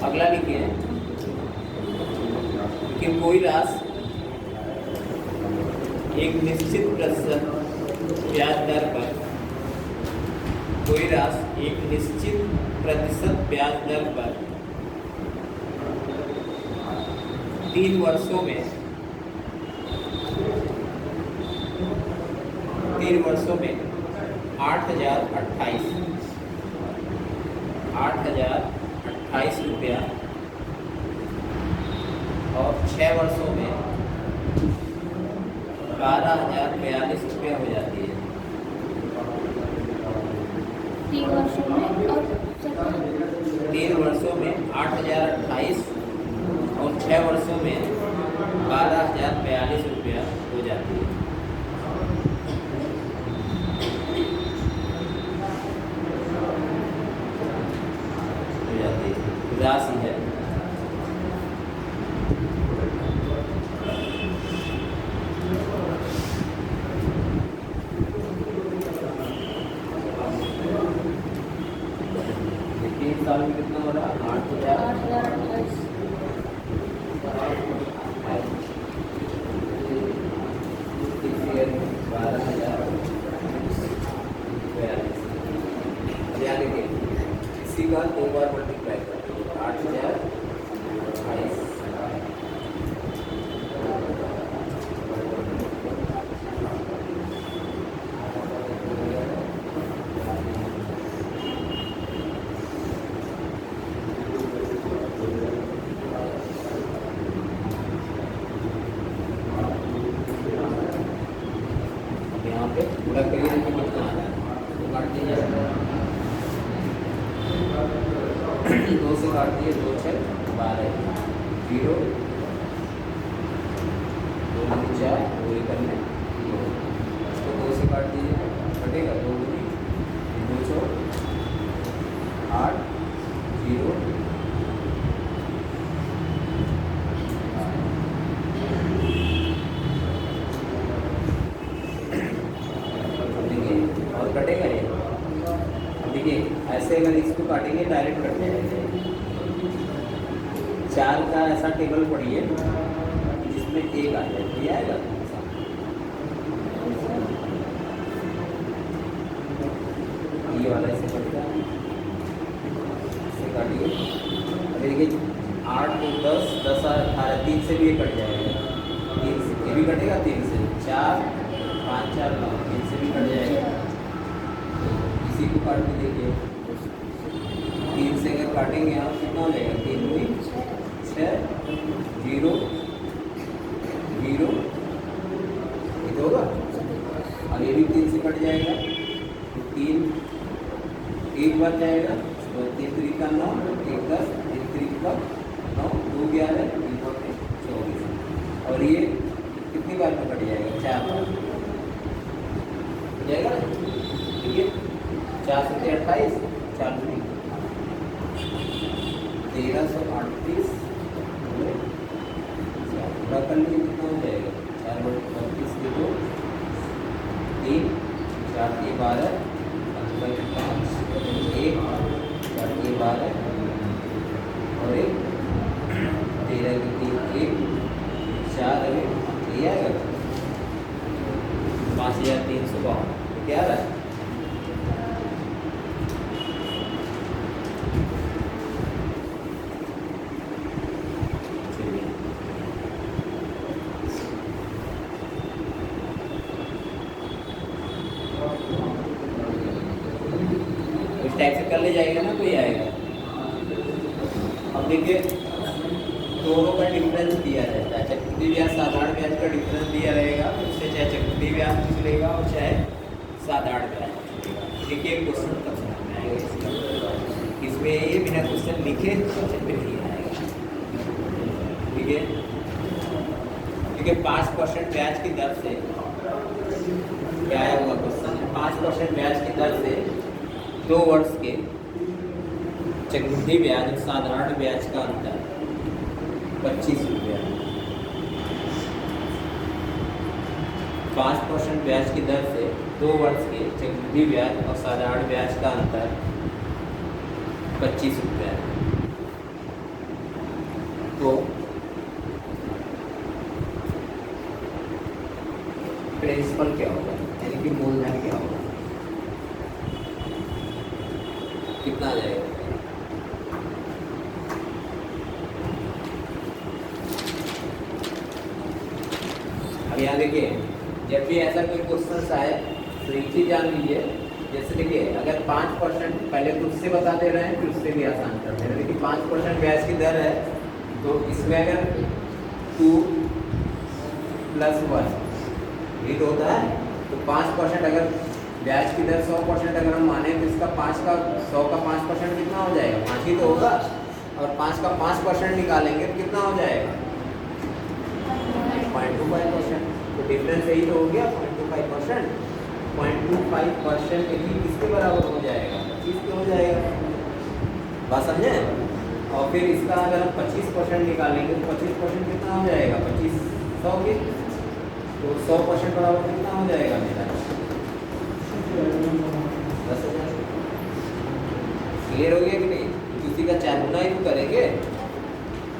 अगला लिखिए कि कोई राशि एक निश्चित प्रतिशत ब्याज दर पर 3 वर्षों में 8,028 रुपया और 6 वर्षों में 12,042 रुपया हो जाती है। 3 वर्षों में और 3 वर्षों में 8,028 6 वर्षों में 12,042 रुपया हो जाती है। राशि है। तीन साल में कितना हो रहा? 8,000 8,028 इसी का 2 बार मल्टीप्लाई करते हैं 8,028 यहाँ पे पूरा करिए तो कितना आ रहा है तो काट दीजिए 2 से काट दिए 2 6 12 0 2 4 पूरी करने तो 2 से काट दीजिए कटेगा 2 2 2 8 0 और कटेगा ये। अब देखिए ऐसे अगर इसको काटेंगे डायरेक्ट कट जाएगा। 4 का ऐसा टेबल पढ़िए जिसमें 1 आ जाए, ये आएगा ये वाला ऐसे कटेगा, इसे काटिए। अभी देखिए 8 को 10 10 18 3 से भी ये कट जाएगा, 3 से ये भी कटेगा, 3 से 4 5 4 9 3 से भी कट जाएगा। इसी को काट के देखिए 3 से अगर काटेंगे आप कितना हो जाएगा? 3 2 6 0 0 ये तो होगा। और ये भी 3 से कट जाएगा तो 3 1 बार जाएगा तो 3 3 का 9 1 10 3 3 का 9 2 11 3 24 और ये कितनी बार में कट जाएगा? 4 बार जाएगा ना। ठीक है 4 से 28 4 2 1338 पूरा कर लीजिए कितना हो जाएगा? 4 बटे 32 के 2 3 4 के 12 5 1 4 के 12 और 1 13 के 3 1 4 ये आएगा 5,352 क्या आ रहा है? इस टाइप से कर ले जाएगा ना, कोई आएगा। अब देखिए दोनों का डिफरेंस दिया रहता है, चक्रवृद्धि ब्याज साधारण ब्याज का डिफरेंस दिया रहेगा, उससे चाहे चक्रवृद्धि ब्याज निकलेगा और चाहे साधारण ब्याज निकलेगा। देखिए क्वेश्चन कब समझ में आएगा इसमें ये बिना क्वेश्चन लिखे क्वेश्चन पे नहीं आएगा। ठीक है देखिए 5% ब्याज की दर से क्या आया हुआ क्वेश्चन है? 5% ब्याज की दर से 2 वर्ष के चक्रवृद्धि ब्याज और साधारण ब्याज का अंतर 25 रुपया। 5% ब्याज की दर से 2 वर्ष के चक्रवृद्धि ब्याज और साधारण ब्याज का अंतर 25 रुपया। तो प्रिंसिपल क्या होगा, यानी कि मूलधन क्या होगा, कितना आ जाएगा? अब यहाँ देखिए जब भी ऐसा कोई क्वेश्चन आए तो एक चीज जान लीजिए, जैसे देखिए अगर 5% पहले तो उससे बता दे रहे हैं फिर उससे भी आसान कर दे रहे हैं। देखिए 5% ब्याज की दर है तो इसमें अगर 2 + 1 ये तो होता है, तो 5% अगर ब्याज की दर 100% अगर हम माने तो इसका 5 का 100 का 5% कितना हो जाएगा? 5 ही तो होगा। और 5 का 5% निकालेंगे तो कितना हो जाएगा 0.25%। तो डिफरेंस यही तो हो गया 0.25%। 0.25% ही किसके बराबर हो जाएगा 25 के हो जाएगा। बात समझे। और फिर इसका अगर हम 25% निकालेंगे तो 25% कितना हो जाएगा 25 100 के। तो 100% बराबर कितना हो जाएगा मेरा 10,000। क्लियर हो गया कि नहीं। किसी का 4 गुना ही तो करेंगे।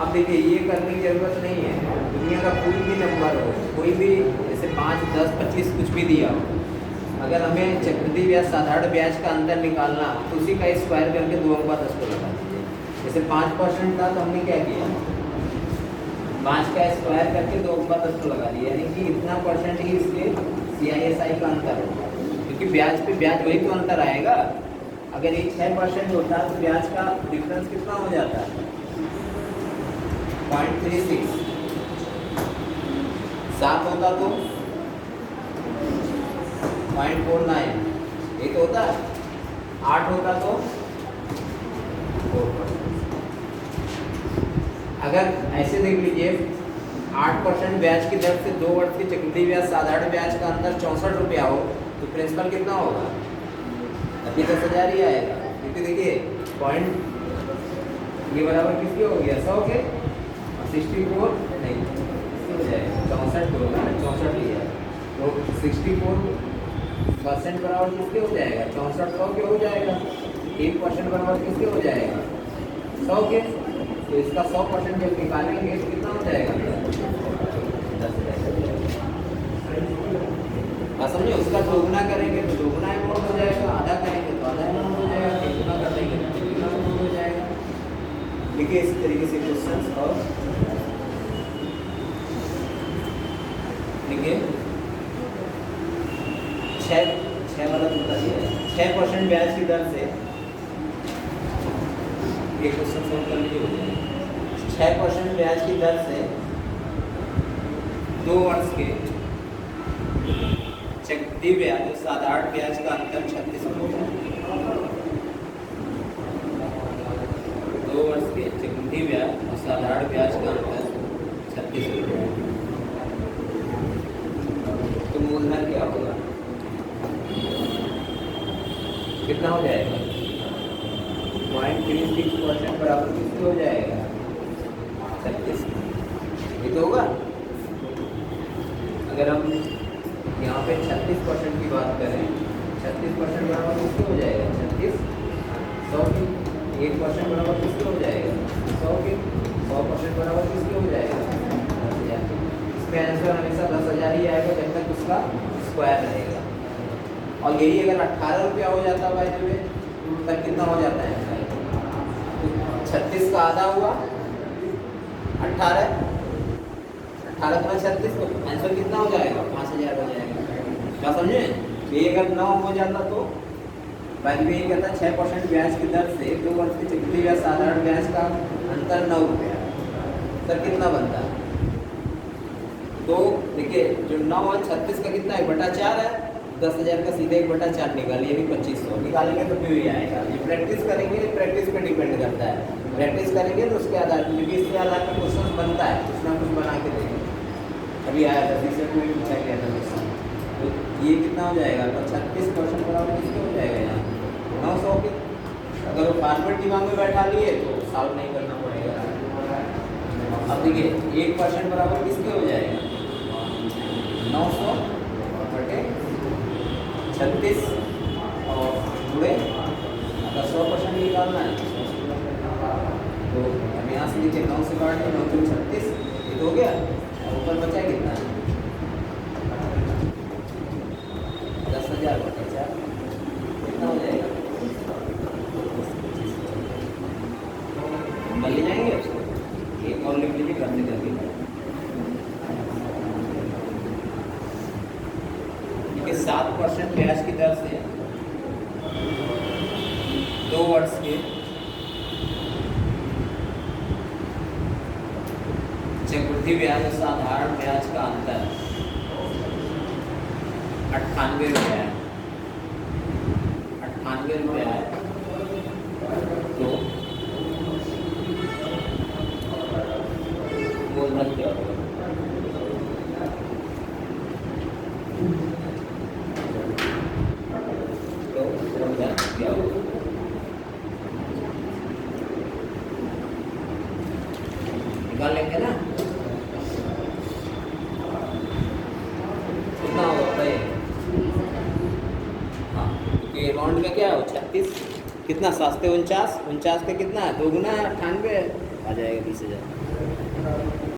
अब देखिए ये करने की जरूरत नहीं है। दुनिया का कोई भी नंबर हो, कोई भी जैसे 5 10 25 कुछ भी दिया हो, अगर हमें चक्रवृद्धि ब्याज साधारण ब्याज का अंतर निकालना तो उसी का स्क्वायर करके 2/10 को लगा दीजिए। जैसे 5% था तो हमने क्या किया 5 का स्क्वायर करके 2/10 को लगा दिया, यानी कि इतना परसेंट ही इसके CISI का अंतर होगा। क्योंकि ब्याज पे ब्याज वही तो अंतर आएगा। अगर ये 6% होता है तो ब्याज का डिफरेंस कितना हो जाता है 0.36। 7 होता तो 0.49 ये तो होता है। 8 होता तो 4%। अगर ऐसे देख लीजिए 8% ब्याज की दर से 2 वर्ष की चक्रवृद्धि ब्याज साधारण ब्याज का अंतर 64 रुपया हो तो प्रिंसिपल कितना होगा अभी 10,000 ही आएगा। क्योंकि देखिए पॉइंट ये बराबर किसके हो गया 100 के। 64 नहीं हो जाएगा 64 को होगा 64 लिया तो 64% बराबर किसके हो जाएगा 64 100 के हो जाएगा। 1% बराबर किसके हो जाएगा 100 के। तो इसका 100% जब निकालेंगे तो कितना हो जाएगा 10,000। समझे। उसका दोगुना करेंगे तो दोगुना अमाउंट हो जाएगा, आधा करेंगे तो आधा अमाउंट हो जाएगा, तिगुना कर देंगे तो तिगुना अमाउंट हो जाएगा। देखिए इस तरीके से क्वेश्चंस। और देखिए 6 वाला बता दिया 6% ब्याज की दर से ये क्वेश्चन सॉल्व कर लीजिए हो जाएगा। 6% ब्याज की दर से 2 वर्ष के चक्रवृद्धि ब्याज और साधारण ब्याज का अंतर 36 रुपये। 2 वर्ष के चक्रवृद्धि ब्याज और साधारण ब्याज का अंतर 36 रुपये। तो मूलधन क्या होगा कितना हो जाएगा 0.36% बराबर किसके हो जाएगा 36। ये तो होगा। अगर हम यहाँ पे 36% की बात करें 36% बराबर किसके हो जाएगा 36 100 के। 1% बराबर किसके हो जाएगा 100 के। 100% बराबर किसके हो जाएगा 10,000। इसका आंसर हमेशा 10,000 ही आएगा जब तक उसका स्क्वायर रहेगा। और यही अगर 18 रुपया हो जाता भाई जब तब कितना हो जाता है 36 का आधा हुआ 18 18 का 36 तो आंसर कितना हो जाएगा 5,000 हो जाएगा। क्या समझे। ये अगर 9 हो जाता तो बैंक में ये कहता है 6% ब्याज की दर से 2 वर्ष की चक्रवृद्धि ब्याज साधारण ब्याज का अंतर 9 रुपया सर कितना बनता है। तो देखिए जो 9 और 36 का कितना 1/4 है। 10,000 का सीधे 1/4 निकालिए भी 2500 निकालेंगे तो क्यों ही आएगा। ये प्रैक्टिस करेंगे प्रैक्टिस पे डिपेंड करता है। प्रैक्टिस करेंगे तो उसके आधार पर क्योंकि इसके आधार पर क्वेश्चन बनता है कुछ ना कुछ बना के देंगे। अभी आया था तीसरे को भी पूछा गया था क्वेश्चन। तो ये कितना हो जाएगा तो 36% बराबर किसके हो जाएगा यहाँ 900 के। अगर वो फॉर्मेट दिमाग में बैठा लिए तो सॉल्व नहीं करना पड़ेगा। अब देखिए 1% बराबर किसके हो जाएगा 900 बटे 36 और जुड़े अगर 100% निकालना है तो हम यहाँ से नीचे 9 से काट के 9 से 36 ये तो हो गया। और ऊपर बचा कितना 10,000 बटे 4 कितना हो जाएगा बन ले जाएंगे उसको। एक और लिख लीजिए करते करके। देखिए 7% ब्याज की दर से 2 वर्ष के चक्रवृद्धि ब्याज और साधारण ब्याज का अंतर 98 रुपया है। 98 रुपया है। तो मूलधन क्या होगा? तो मूलधन क्या होगा? निकाल लेंगे ना? कितना होगा भाई? हाँ, क्योंकि अमाउंट का क्या हो 36, कितना 7 से 49, 49 का कितना है 2 गुना 98 आ जाएगा 20,000।